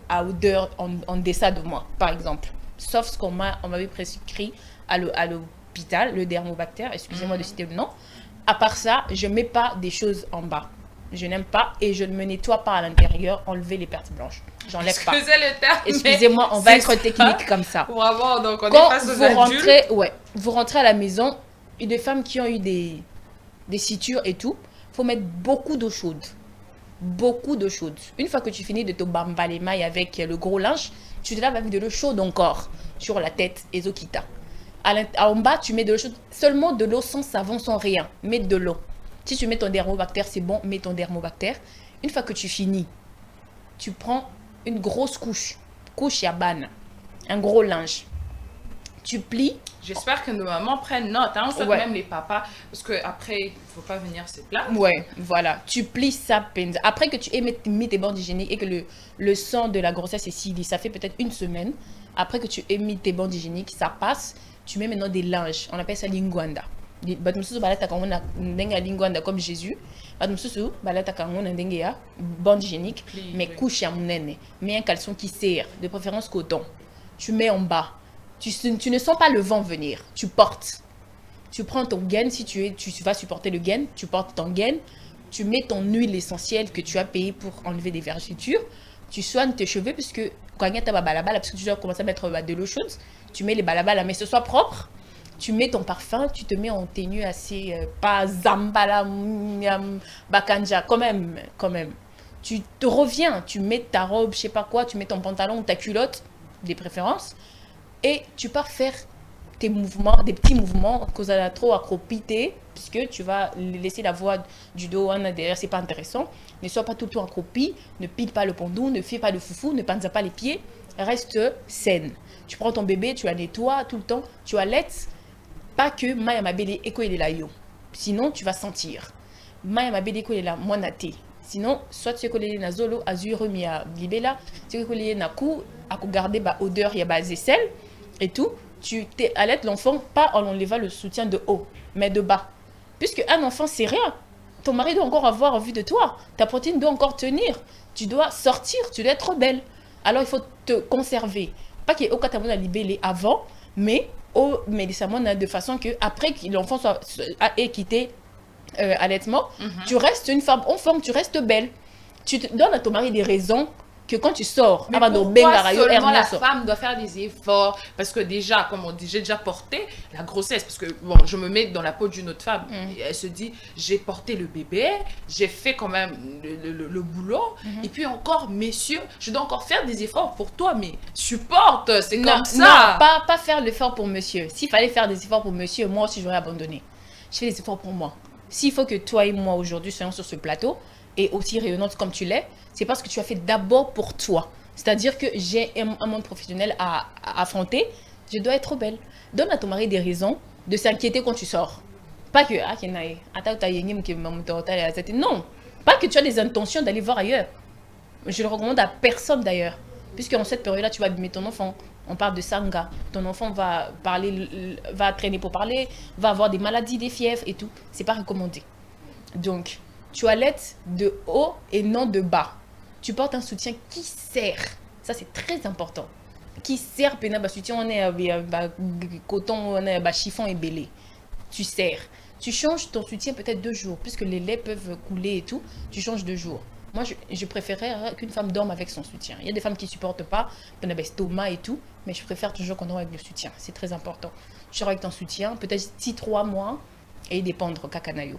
B: à odeur en deçà de moi, par exemple. Sauf ce qu'on m'avait prescrit à l'hôpital, le dermobactère, excusez-moi de citer le nom. À part ça, je ne mets pas des choses en bas. Je n'aime pas et je ne me nettoie pas à l'intérieur, enlever les pertes blanches. J'enlève pas.
A: Excusez le terme.
B: Excusez-moi, on va
A: c'est
B: être
A: ça.
B: technique comme ça.
A: Vraiment, donc on
B: Quand
A: est face aux
B: vous
A: adultes.
B: rentrez, vous rentrez à la maison, et des femmes qui ont eu des sutures et tout, il faut mettre beaucoup d'eau chaude. Beaucoup d'eau chaude. Une fois que tu finis de te bamba les mailles avec le gros linge, tu te laves avec de l'eau chaude encore sur la tête et Zokita. En bas, tu mets de l'eau chaude, seulement de l'eau sans savon, sans rien. Mets de l'eau. Si tu mets ton dermobactère, c'est bon, mets ton dermobactère. Une fois que tu finis, tu prends une grosse couche couche yabana, un gros linge. Tu plies.
A: J'espère que nos mamans prennent note, hein, on
B: Ouais.
A: même les papas, parce qu'après, il ne faut pas venir se plaindre.
B: Ouais, voilà. Tu plies ça peine. Après que tu aies mis tes bandes hygiéniques et que le sang de la grossesse est scellé, ça fait peut-être une semaine. Après que tu aies mis tes bandes hygiéniques, ça passe. Tu mets maintenant des linges. On appelle ça lingwanda. Lingwanda comme Jésus. Bande hygiénique. Mais couche à mon nez. Mets un caleçon qui serre, de préférence coton. Tu mets en bas. Tu ne sens pas le vent venir. Tu portes. Tu prends ton gain, si tu vas supporter le gain, tu portes ton gain, tu mets ton huile essentielle que tu as payée pour enlever des vergetures, tu soignes tes cheveux parce que quand tu as balabala, parce que tu dois commencer à mettre de l'eau chaude, tu mets les balabala, mais ce soit propre, tu mets ton parfum, tu te mets en tenue assez, pas zambala, bakanja, quand même. Tu te reviens, tu mets ta robe, je sais pas quoi, tu mets ton pantalon ou ta culotte, des préférences, et tu pars faire tes mouvements, des petits mouvements, que vous allez trop accroupiter, puisque tu vas laisser la voix du dos derrière, c'est pas intéressant. Ne sois pas tout le temps accroupi, ne pile pas le pendou, ne fais pas le foufou, ne pense pas les pieds, reste saine. Tu prends ton bébé, tu la nettoies tout le temps, tu allaites, pas que Maya Mabele Eko il est là yo. Sinon, tu vas sentir. Maya Mabele Eko il est là, moi naté. Sinon, soit tu es collé na zolo, azur remis à libella, tu es collé na cou, à garder ba odeur, il y a ba zécelle et tout. Tu allaites l'enfant pas en enlevant le soutien de haut, mais de bas. Puisque un enfant, c'est rien. Ton mari doit encore avoir envie de toi. Ta protéine doit encore tenir. Tu dois sortir, tu dois être belle. Alors, il faut te conserver. Pas qu'il y ait aucun tabou à libérer avant, mais au médicament de façon que après que l'enfant ait quitté allaitement, tu restes une femme en forme, tu restes belle. Tu te donnes à ton mari des raisons que quand tu sors,
A: mais pourquoi seulement la femme doit faire des efforts? Parce que déjà, comme on dit, j'ai déjà porté la grossesse, parce que bon, je me mets dans la peau d'une autre femme, et elle se dit, j'ai porté le bébé, j'ai fait quand même le boulot, et puis encore, messieurs, je dois encore faire des efforts pour toi, mais supporte, c'est comme ça.
B: Non, pas faire l'effort pour monsieur. S'il fallait faire des efforts pour monsieur, moi aussi j'aurais abandonné. Je fais des efforts pour moi. S'il faut que toi et moi aujourd'hui soyons sur ce plateau, et aussi rayonnante comme tu l'es, c'est parce que tu as fait d'abord pour toi. C'est-à-dire que j'ai un monde professionnel à affronter, je dois être belle. Donne à ton mari des raisons de s'inquiéter quand tu sors. Pas que, non, pas que tu as des intentions d'aller voir ailleurs. Je le recommande à personne d'ailleurs. Puisque en cette période-là, tu vas abîmer ton enfant. On parle de sanga. Ton enfant va traîner pour parler, va avoir des maladies, des fièvres et tout. C'est pas recommandé. Donc, tu allaites de haut et non de bas. Tu portes un soutien qui serre. Ça, c'est très important. Qui serre, soutien, on est coton, on est chiffon et belé. Tu serres. Tu changes ton soutien peut-être 2 jours, puisque les laits peuvent couler et tout. Tu changes 2 jours. Moi, je préférerais qu'une femme dorme avec son soutien. Il y a des femmes qui ne supportent pas, on a l'estomac et tout, mais je préfère toujours qu'on dorme avec le soutien. C'est très important. Tu sors avec ton soutien, peut-être 6-3 mois, et dépendre kakanayo.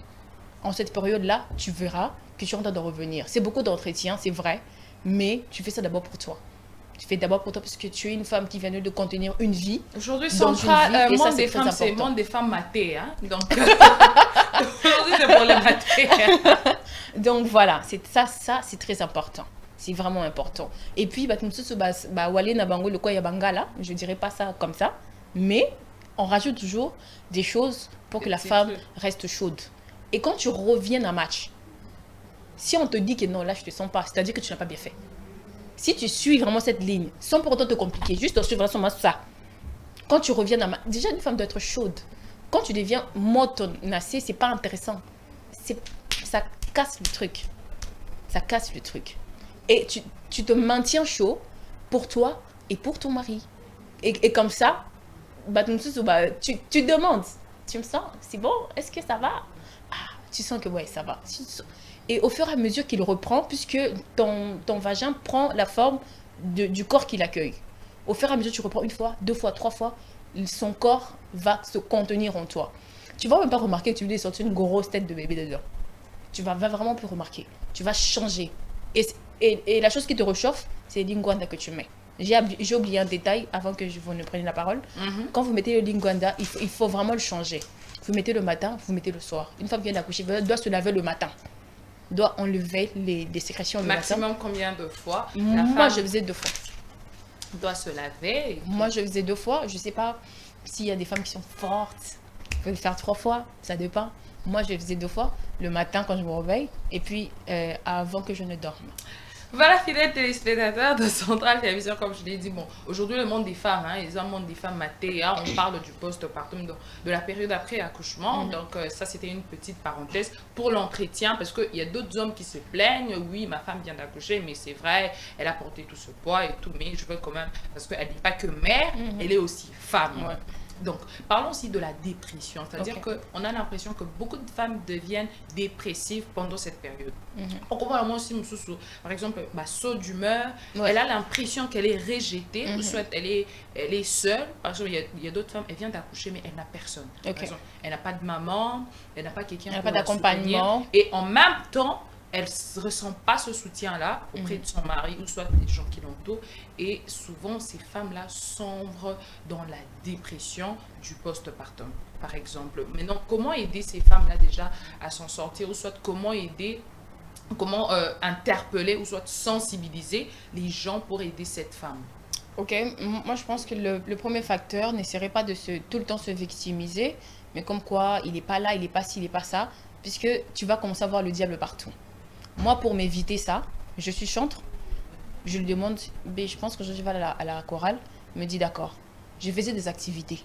B: En cette période-là, tu verras que tu es en train de revenir. C'est beaucoup d'entretien, c'est vrai, mais tu fais ça d'abord pour toi. Tu fais d'abord pour toi parce que tu es une femme qui vient de contenir une vie.
A: Aujourd'hui, Central, monde des femmes, c'est monde des femmes matées. Hein? Donc, aujourd'hui, c'est pour les mater.
B: Donc, voilà, ça c'est très important. C'est vraiment important. Et puis, je ne dirais pas ça comme ça, mais on rajoute toujours des choses pour que la femme reste chaude. Et quand tu reviens d'un match, si on te dit que non, là, je ne te sens pas, c'est-à-dire que tu n'as pas bien fait. Si tu suis vraiment cette ligne, sans pour autant te compliquer, juste en suivant ça, quand tu reviens d'un match, déjà, une femme doit être chaude. Quand tu deviens motonacée, ce n'est pas intéressant. Ça casse le truc. Ça casse le truc. Et tu te maintiens chaud pour toi et pour ton mari. Et comme ça, tu demandes, tu me sens, c'est bon, est-ce que ça va? Tu sens que ouais, ça va. Et au fur et à mesure qu'il reprend, puisque ton vagin prend la forme du corps qu'il accueille. Au fur et à mesure que tu reprends 1 fois, 2 fois, 3 fois, son corps va se contenir en toi. Tu vas même pas remarquer que tu lui sortir une grosse tête de bébé dedans. Tu vas vraiment plus remarquer. Tu vas changer. Et la chose qui te réchauffe, c'est le lingwanda que tu mets. J'ai oublié un détail avant que vous ne preniez la parole. Quand vous mettez le lingwanda, il faut vraiment le changer. Vous mettez le matin, vous mettez le soir. Une femme qui vient d'accoucher doit se laver le matin. Doit enlever les sécrétions le matin.
A: Maximum combien de fois?
B: Moi, je faisais 2 fois.
A: doit se laver. Et
B: Moi, je faisais 2 fois. Je sais pas s'il y a des femmes qui sont fortes. Il faut le faire 3 fois. Ça dépend. Moi, je faisais 2 fois. Le matin quand je me réveille. Et puis avant que je ne dorme.
A: voilà, fidèles téléspectateurs de Centrale Télévision, comme je l'ai dit, bon, aujourd'hui le monde des femmes, hein, ils ont le monde des femmes matéa, on parle du postpartum, de la période après accouchement, donc ça c'était une petite parenthèse pour l'entretien, parce qu'il y a d'autres hommes qui se plaignent, oui, ma femme vient d'accoucher, mais c'est vrai, elle a porté tout ce poids et tout, mais je veux quand même, parce qu'elle n'est pas que mère, elle est aussi femme.
B: Ouais.
A: Donc, parlons aussi de la dépression, c'est-à-dire
B: Ok.
A: qu'on a l'impression que beaucoup de femmes deviennent dépressives pendant cette période.
B: Mhm.
A: On comprend moi aussi, par exemple, ma saut d'humeur,
B: Ouais.
A: elle a l'impression qu'elle est rejetée, ou
B: Mhm.
A: soit elle est seule. Par exemple, il y a d'autres femmes, elle vient d'accoucher, mais elle n'a personne. Par
B: Ok.
A: exemple, elle n'a pas de maman, elle n'a pas quelqu'un
B: Elle n'a
A: pour
B: pas
A: la soutenir.
B: d'accompagnement.
A: Et en même temps, elle ne ressent pas ce soutien-là auprès
B: Mhm.
A: de son mari ou soit des gens qui l'entourent. Et souvent, ces femmes-là sombrent dans la dépression du postpartum, par exemple. Maintenant, comment aider ces femmes-là déjà à s'en sortir ou soit comment aider, comment interpeller ou soit sensibiliser les gens pour aider cette femme?
B: Ok, moi je pense que le premier facteur ne serait pas de tout le temps se victimiser, mais comme quoi il n'est pas là, il n'est pas ci, il n'est pas ça, puisque tu vas commencer à voir le diable partout. Moi, pour m'éviter ça, je suis chantre, je lui demande, ben, je pense que je vais à la chorale, il me dit d'accord. Je faisais des activités.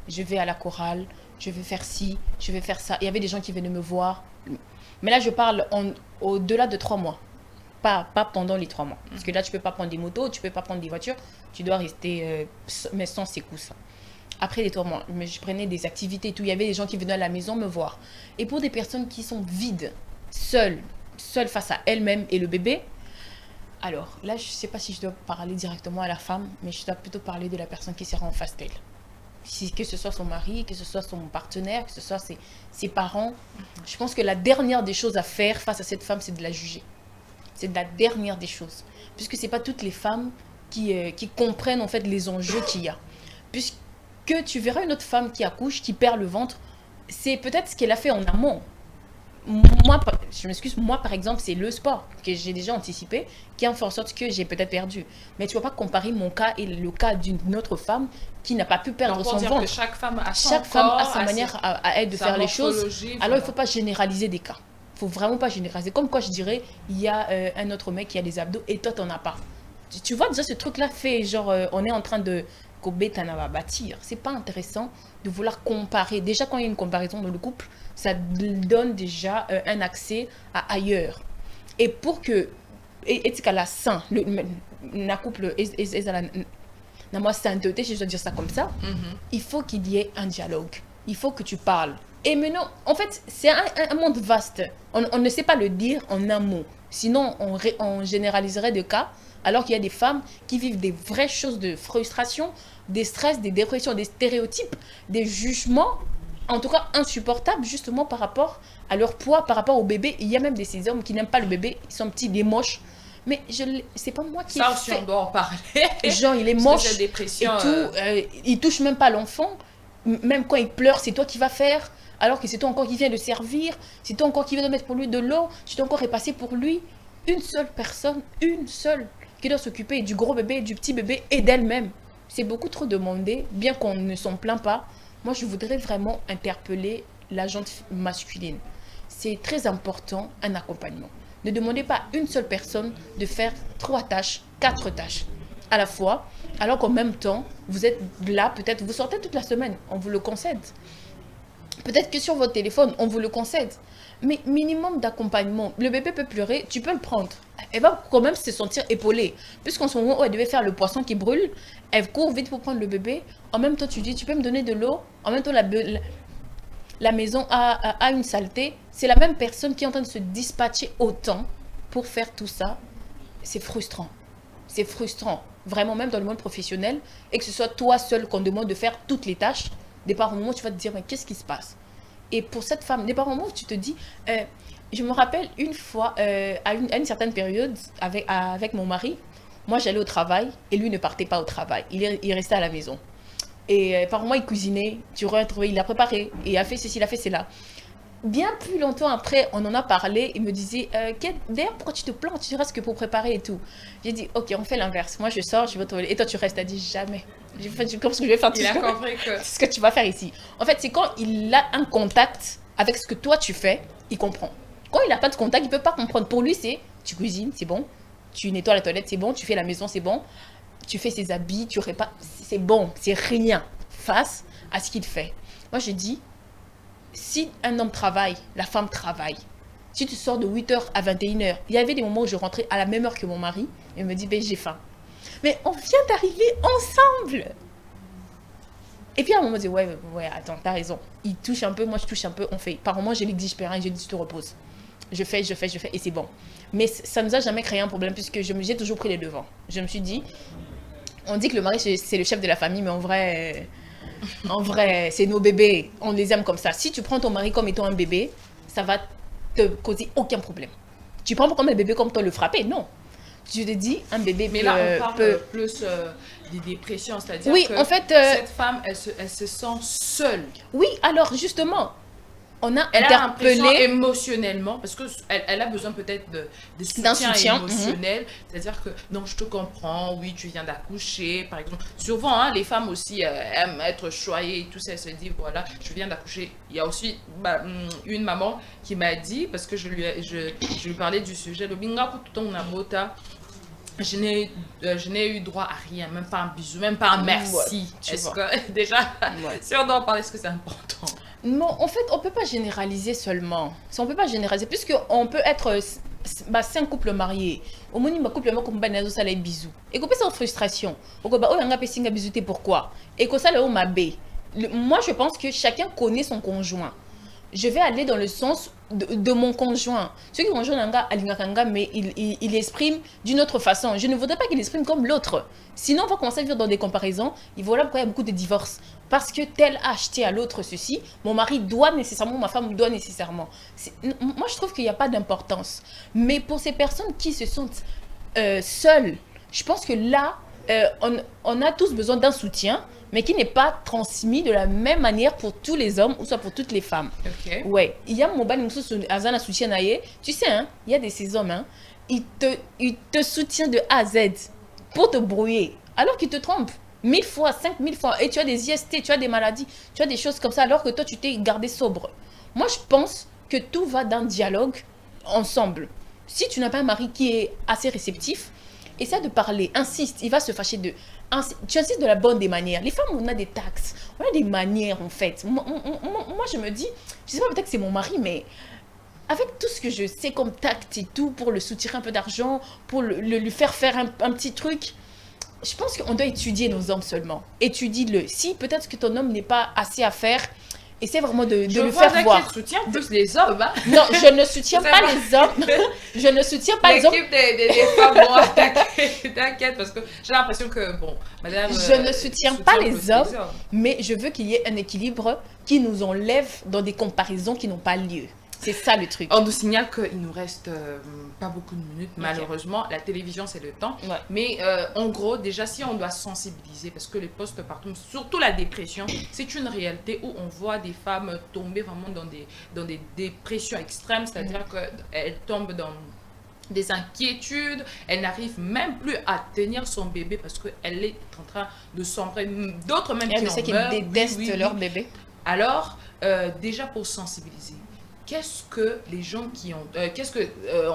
B: Je vais à la chorale, je vais faire ci, je vais faire ça. Il y avait des gens qui venaient me voir. Mais là, je parle au-delà de 3 mois. Pas pendant les 3 mois. Parce que là, tu peux pas prendre des motos, tu peux pas prendre des voitures. Tu dois rester, mais sans ces coussins. Après les 3 mois, mais je prenais des activités et tout. Il y avait des gens qui venaient à la maison me voir. Et pour des personnes qui sont vides, seules face à elles-mêmes et le bébé, alors là, je sais pas si je dois parler directement à la femme, mais je dois plutôt parler de la personne qui sera en face d'elle. Que ce soit son mari, que ce soit son partenaire, que ce soit ses parents. Je pense que la dernière des choses à faire face à cette femme, c'est de la juger. C'est de la dernière des choses. Puisque ce n'est pas toutes les femmes qui comprennent en fait les enjeux qu'il y a. Puisque tu verras une autre femme qui accouche, qui perd le ventre, c'est peut-être ce qu'elle a fait en amont. Moi, je m'excuse, moi par exemple, c'est le sport que j'ai déjà anticipé qui a fait en sorte que j'ai peut-être perdu. Mais tu ne vas pas comparer mon cas et le cas d'une autre femme qui n'a pas pu perdre
A: Donc, pour
B: son
A: dire
B: ventre.
A: que chaque femme a son
B: Chaque femme a
A: corps,
B: sa manière à elle de
A: sa
B: faire les choses.
A: morphologie,
B: Alors,
A: voilà.
B: il ne faut pas généraliser des cas. Il ne faut vraiment pas généraliser. Comme quoi, je dirais, il y a un autre mec qui a des abdos et toi, tu n'en as pas. Tu vois, déjà, ce truc-là fait genre, on est en train de va bâtir. C'est pas intéressant de vouloir comparer. Déjà, quand il y a une comparaison dans le couple, ça donne déjà un accès à ailleurs. Et pour que, et la sain, la couple, na moi sainteté, si je dois dire ça comme ça, il faut qu'il y ait un dialogue. Il faut que tu parles. Et maintenant, en fait, c'est un monde vaste. On ne sait pas le dire en un mot. Sinon, on généraliserait des cas, alors qu'il y a des femmes qui vivent des vraies choses de frustration, des stress, des dépressions, des stéréotypes, des jugements, en tout cas insupportables, justement par rapport à leur poids, par rapport au bébé. Il y a même ces hommes qui n'aiment pas le bébé, ils sont petits, il est moche. Mais c'est pas moi qui
A: ça aussi, on doit en parler.
B: Genre, il est
A: Parce que
B: moche
A: cette dépression,
B: et tout, il touche même pas l'enfant. Même quand il pleure, c'est toi qui vas faire. Alors que c'est toi encore qui viens le servir. C'est toi encore qui viens de mettre pour lui de l'eau. C'est toi encore repasser pour lui. Une seule personne, une seule, qui doit s'occuper du gros bébé, du petit bébé et d'elle-même. C'est beaucoup trop demandé, bien qu'on ne s'en plaint pas. Moi, je voudrais vraiment interpeller la gente masculine. C'est très important, un accompagnement. Ne demandez pas à une seule personne de faire 3 tâches, 4 tâches à la fois, alors qu'en même temps, vous êtes là, peut-être, vous sortez toute la semaine, on vous le concède. Peut-être que sur votre téléphone, on vous le concède. Mais minimum d'accompagnement. Le bébé peut pleurer, tu peux le prendre. Elle va quand même se sentir épaulée. Puisqu'en ce moment où elle devait faire le poisson qui brûle, elle court vite pour prendre le bébé. En même temps, tu dis, tu peux me donner de l'eau. En même temps, la maison a une saleté. C'est la même personne qui est en train de se dispatcher autant pour faire tout ça. C'est frustrant. C'est frustrant. Vraiment, même dans le monde professionnel. Et que ce soit toi seul qu'on demande de faire toutes les tâches. Des par moments, tu vas te dire, mais qu'est-ce qui se passe? Et pour cette femme, des par moments, tu te dis, je me rappelle une fois, à une certaine période, avec mon mari, moi j'allais au travail et lui ne partait pas au travail. Il restait à la maison. Et par moments, il cuisinait, tu retrouves, il a préparé, et il a fait ceci, il a fait cela. bien plus longtemps après, on en a parlé. Il me disait, d'ailleurs, pourquoi tu te plantes? Tu restes que pour préparer et tout. J'ai dit, ok, on fait l'inverse. Moi, je sors, je vais te... Et toi, tu restes. T'as dit, jamais. J'ai fait comme ce que je vais faire.
A: Il a compris que...
B: ce que tu vas faire ici. En fait, c'est quand il a un contact avec ce que toi, tu fais, il comprend. Quand il n'a pas de contact, il ne peut pas comprendre. Pour lui, c'est, tu cuisines, c'est bon. Tu nettoies la toilette, c'est bon. Tu fais la maison, c'est bon. Tu fais ses habits, tu répares. C'est bon. C'est rien face à ce qu'il fait. Moi, je dis, si un homme travaille, la femme travaille. Si tu sors de 8h à 21h, il y avait des moments où je rentrais à la même heure que mon mari et il me dit, ben, j'ai faim. Mais on vient d'arriver ensemble. Et puis à un moment, je dis, ouais, attends, t'as raison. Il touche un peu, moi je touche un peu, on fait. Par moment, je l'exige pas, je dis, tu te reposes. Je fais, et c'est bon. Mais ça nous a jamais créé un problème puisque j'ai toujours pris les devants. Je me suis dit, on dit que le mari, c'est le chef de la famille, mais en vrai, c'est nos bébés. On les aime comme ça. Si tu prends ton mari comme étant un bébé, ça va te causer aucun problème. Tu prends pas comme un bébé comme toi le frapper, non. Je te dis, un bébé
A: mais là, on parle plus des dépressions, c'est-à-dire
B: oui,
A: que
B: en fait,
A: cette femme, elle se sent seule.
B: Oui, alors justement, on a
A: elle
B: interpellé...
A: a l'impression émotionnellement, parce qu'elle a besoin peut-être d'un soutien émotionnel, c'est-à-dire que, non, je te comprends, oui, tu viens d'accoucher, par exemple. Souvent, hein, les femmes aussi aiment être choyées et tout ça, elles se disent, voilà, je viens d'accoucher. Il y a aussi une maman qui m'a dit, parce que je lui parlais du sujet, le binga tout on a bota. Je n'ai eu droit à rien, même pas un bisou, même pas un merci.
B: Ouais,
A: est-ce que, déjà, si on doit en parler, est-ce que c'est important?
B: Non, en fait, on ne peut pas généraliser seulement. On ne peut pas généraliser, puisqu'on peut être 5 couples mariés. Au moins, il couple comme un ça les bisous. Et qu'on peut être en frustration. On peut pas bisou, pourquoi? Et que ça, le m'a moi, je pense que chacun connaît son conjoint. Je vais aller dans le sens de mon conjoint. Celui qui conjoint Alingakanga, mais il exprime d'une autre façon. Je ne voudrais pas qu'il exprime comme l'autre. Sinon, on va commencer à vivre dans des comparaisons. Et voilà pourquoi il y a beaucoup de divorces. Parce que tel a acheté à l'autre ceci, mon mari doit nécessairement, ma femme doit nécessairement. Moi, je trouve qu'il n'y a pas d'importance. Mais pour ces personnes qui se sentent seules, je pense que là, on a tous besoin d'un soutien, mais qui n'est pas transmis de la même manière pour tous les hommes ou soit pour toutes les femmes.
A: Okay.
B: Ouais, il y a mon bal azana soutien naie. Tu sais hein, il y a ces hommes hein, ils te soutiennent de A à Z pour te brouiller alors qu'ils te trompent 1000 fois, 5000 fois et tu as des IST, tu as des maladies, tu as des choses comme ça alors que toi tu t'es gardé sobre. Moi je pense que tout va d'un dialogue ensemble. Si tu n'as pas un mari qui est assez réceptif, essaie de parler, insiste, il va se fâcher de... Tu insistes de la bonne des manières. Les femmes, on a des taxes, on a des manières en fait. Moi, je me dis, je sais pas peut-être que c'est mon mari, mais avec tout ce que je sais comme tact et tout, pour le soutirer un peu d'argent, pour lui faire un petit truc, je pense qu'on doit étudier nos hommes seulement. Étudie-le. Si peut-être que ton homme n'est pas assez à faire, essaie vraiment de le faire voir.
A: Je soutiens plus les hommes. Hein?
B: Non, je ne soutiens pas les hommes. Je ne soutiens pas les hommes.
A: L'équipe des femmes vont t'inquiète parce que j'ai l'impression que, bon, madame...
B: Je ne soutiens pas les hommes, mais je veux qu'il y ait un équilibre qui nous enlève dans des comparaisons qui n'ont pas lieu. C'est ça le truc.
A: On nous signale qu'il nous reste pas beaucoup de minutes, malheureusement. La télévision, c'est le temps.
B: Ouais.
A: Mais en gros, déjà, si on doit sensibiliser, parce que les postpartum, surtout la dépression, c'est une réalité où on voit des femmes tomber vraiment dans des dépressions extrêmes, c'est-à-dire qu'elles tombent dans des inquiétudes, elle n'arrive même plus à tenir son bébé parce qu'elle est en train de sombrer. D'autres même qui en meurent.
B: Détestent leur bébé.
A: Alors, déjà pour sensibiliser, qu'est-ce que les gens qui ont,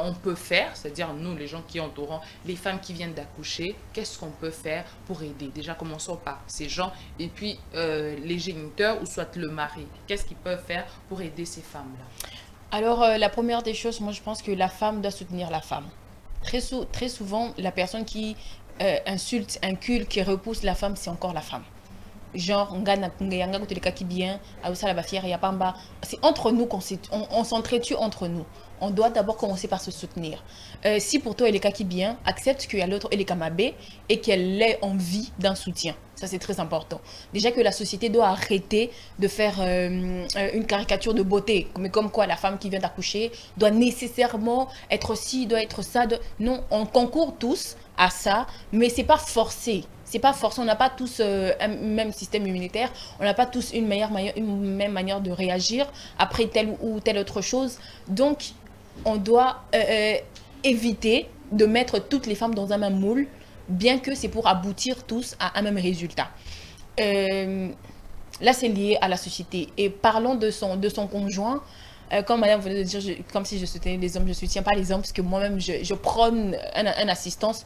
A: on peut faire, c'est-à-dire nous, les gens qui entourons les femmes qui viennent d'accoucher, qu'est-ce qu'on peut faire pour aider? Déjà, commençons par ces gens et puis les géniteurs ou soit le mari. Qu'est-ce qu'ils peuvent faire pour aider ces femmes-là?
B: Alors, la première des choses, moi, je pense que la femme doit soutenir la femme. Très souvent, la personne qui insulte, inculque, qui repousse la femme, c'est encore la femme. Genre, c'est entre nous on s'entretue entre nous. On doit d'abord commencer par se soutenir. Si pour toi, elle est kaki bien, accepte qu'il y a l'autre, elle est kamabé et qu'elle ait envie d'un soutien. Ça, c'est très important. Déjà que la société doit arrêter de faire une caricature de beauté. Mais comme quoi, la femme qui vient d'accoucher doit nécessairement être ci, doit être ça. Non, on concourt tous à ça, mais c'est pas forcé. C'est pas forcément, on n'a pas tous un même système immunitaire, on n'a pas tous une même manière de réagir après telle ou telle autre chose. Donc, on doit éviter de mettre toutes les femmes dans un même moule, bien que c'est pour aboutir tous à un même résultat. Euh, Là, c'est lié à la société. Et parlons de son conjoint. Comme madame venait de dire, comme si je soutenais les hommes, je ne soutiens pas les hommes parce que moi-même, je prône un assistance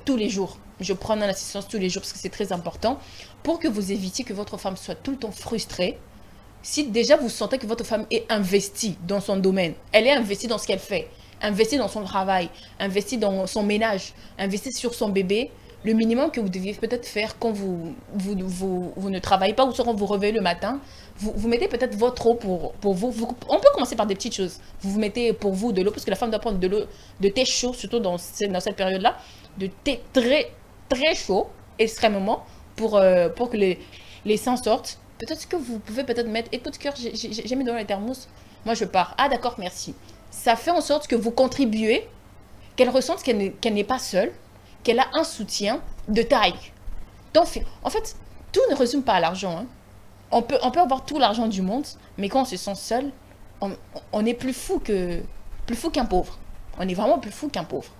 B: tous les jours. Je prends un assistance tous les jours parce que c'est très important pour que vous évitiez que votre femme soit tout le temps frustrée. Si déjà vous sentez que votre femme est investie dans son domaine, elle est investie dans ce qu'elle fait, investie dans son travail, investie dans son ménage, investie sur son bébé, le minimum que vous deviez peut-être faire quand vous ne travaillez pas ou quand vous réveillez le matin, vous mettez peut-être votre eau pour vous. On peut commencer par des petites choses. Vous mettez pour vous de l'eau, parce que la femme doit prendre de l'eau, de thé chaud, surtout dans cette période-là, de thé très, très chaud, extrêmement, pour que les sangs sortent. Peut-être que vous pouvez peut-être mettre, écoute cœur, j'ai mis dans les thermos, moi je pars. Ah d'accord, merci. Ça fait en sorte que vous contribuez, qu'elle ressente qu'elle n'est pas seule, qu'elle a un soutien de taille. Donc, en fait, tout ne résume pas à l'argent. Hein. On peut avoir tout l'argent du monde, mais quand on se sent seul, on est plus fou qu'un pauvre. On est vraiment plus fou qu'un pauvre.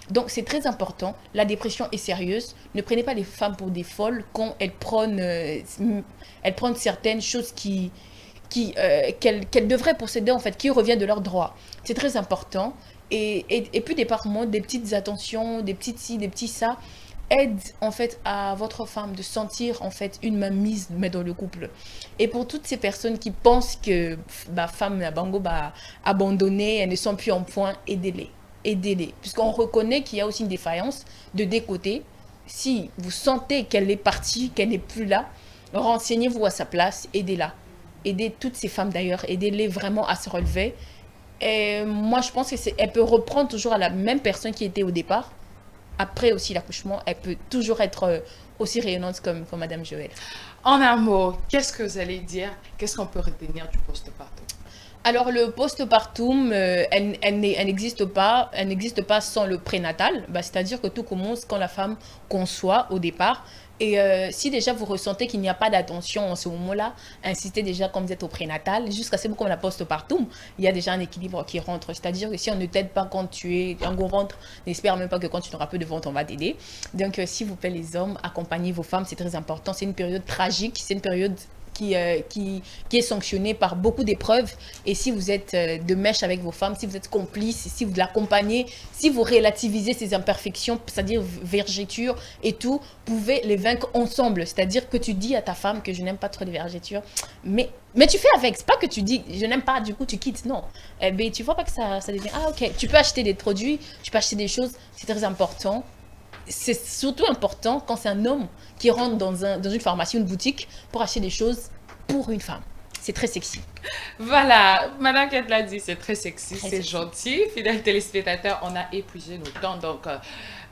B: Donc, c'est très important. La dépression est sérieuse. Ne prenez pas les femmes pour des folles quand elles prennent certaines choses qu'elles devraient posséder, en fait, qui reviennent de leurs droits. C'est très important. Et puis, par moments, des petites attentions, des petites ci, des petits ça, aide en fait à votre femme de sentir en fait une mainmise mais dans le couple. Et pour toutes ces personnes qui pensent que ma femme a bango abandonné, elles ne sont plus en point, aidez-les, puisqu'on reconnaît qu'il y a aussi une défaillance de des côtés. Si vous sentez qu'elle est partie, qu'elle n'est plus là, renseignez-vous à sa place, aidez-la. Aidez toutes ces femmes d'ailleurs, aidez-les vraiment à se relever. Et moi je pense qu'elle peut reprendre toujours à la même personne qui était au départ. Après aussi l'accouchement, elle peut toujours être aussi rayonnante comme Madame Joël.
A: En un mot, qu'est-ce que vous allez dire? Qu'est-ce qu'on peut retenir du postpartum?
B: Alors le postpartum, elle n'existe pas. Elle n'existe pas sans le prénatal. C'est-à-dire que tout commence quand la femme conçoit au départ. Et si déjà vous ressentez qu'il n'y a pas d'attention en ce moment-là, insistez déjà quand vous êtes au prénatal. Jusqu'à ce que comme la postpartum, il y a déjà un équilibre qui rentre. C'est-à-dire que si on ne t'aide pas quand tu es en gros ventre, n'espère même pas que quand tu auras peu de ventre, on va t'aider. Donc s'il vous plaît les hommes, accompagnez vos femmes, c'est très important. C'est une période tragique, c'est une période qui est sanctionné par beaucoup d'épreuves. Et si vous êtes de mèche avec vos femmes, si vous êtes complice, si vous l'accompagnez, si vous relativisez ces imperfections, c'est-à-dire vergetures et tout, vous pouvez les vaincre ensemble. C'est-à-dire que tu dis à ta femme que je n'aime pas trop les vergetures, mais tu fais avec. C'est pas que tu dis je n'aime pas, du coup tu quittes. Non. Mais tu vois pas que ça devient... Ah ok, tu peux acheter des produits, tu peux acheter des choses, c'est très important. C'est surtout important quand c'est un homme qui rentre dans une pharmacie, une boutique pour acheter des choses pour une femme. C'est très sexy.
A: Voilà, Madame Kate l'a dit, c'est très sexy, c'est gentil. Fidèles téléspectateurs, on a épuisé nos temps, donc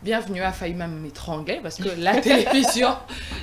A: bienvenue à failli même m'étrangler parce que la télévision,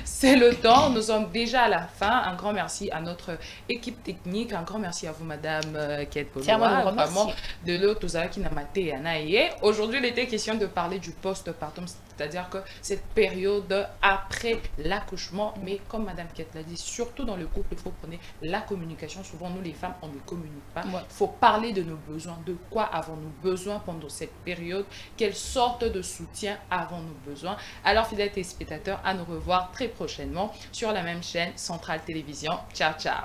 A: c'est le temps. Nous sommes déjà à la fin. Un grand merci à notre équipe technique. Un grand merci à vous, Madame Kate Boloa, vraiment de l'autre qui n'a maté et anaïe. Aujourd'hui, il était question de parler du postpartum, c'est-à-dire que cette période après l'accouchement, mais comme Madame Kate l'a dit, surtout dans le couple, il faut prendre la communication. Souvent, nous les femmes, on ne communique pas. Il faut parler de nos besoins. De quoi avons-nous besoin pendant cette période? Quelle sorte de soutien avons-nous besoin? Alors, fidèles téléspectateurs, à nous revoir très prochainement sur la même chaîne Centrale Télévision. Ciao, ciao.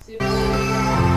A: C'est bon.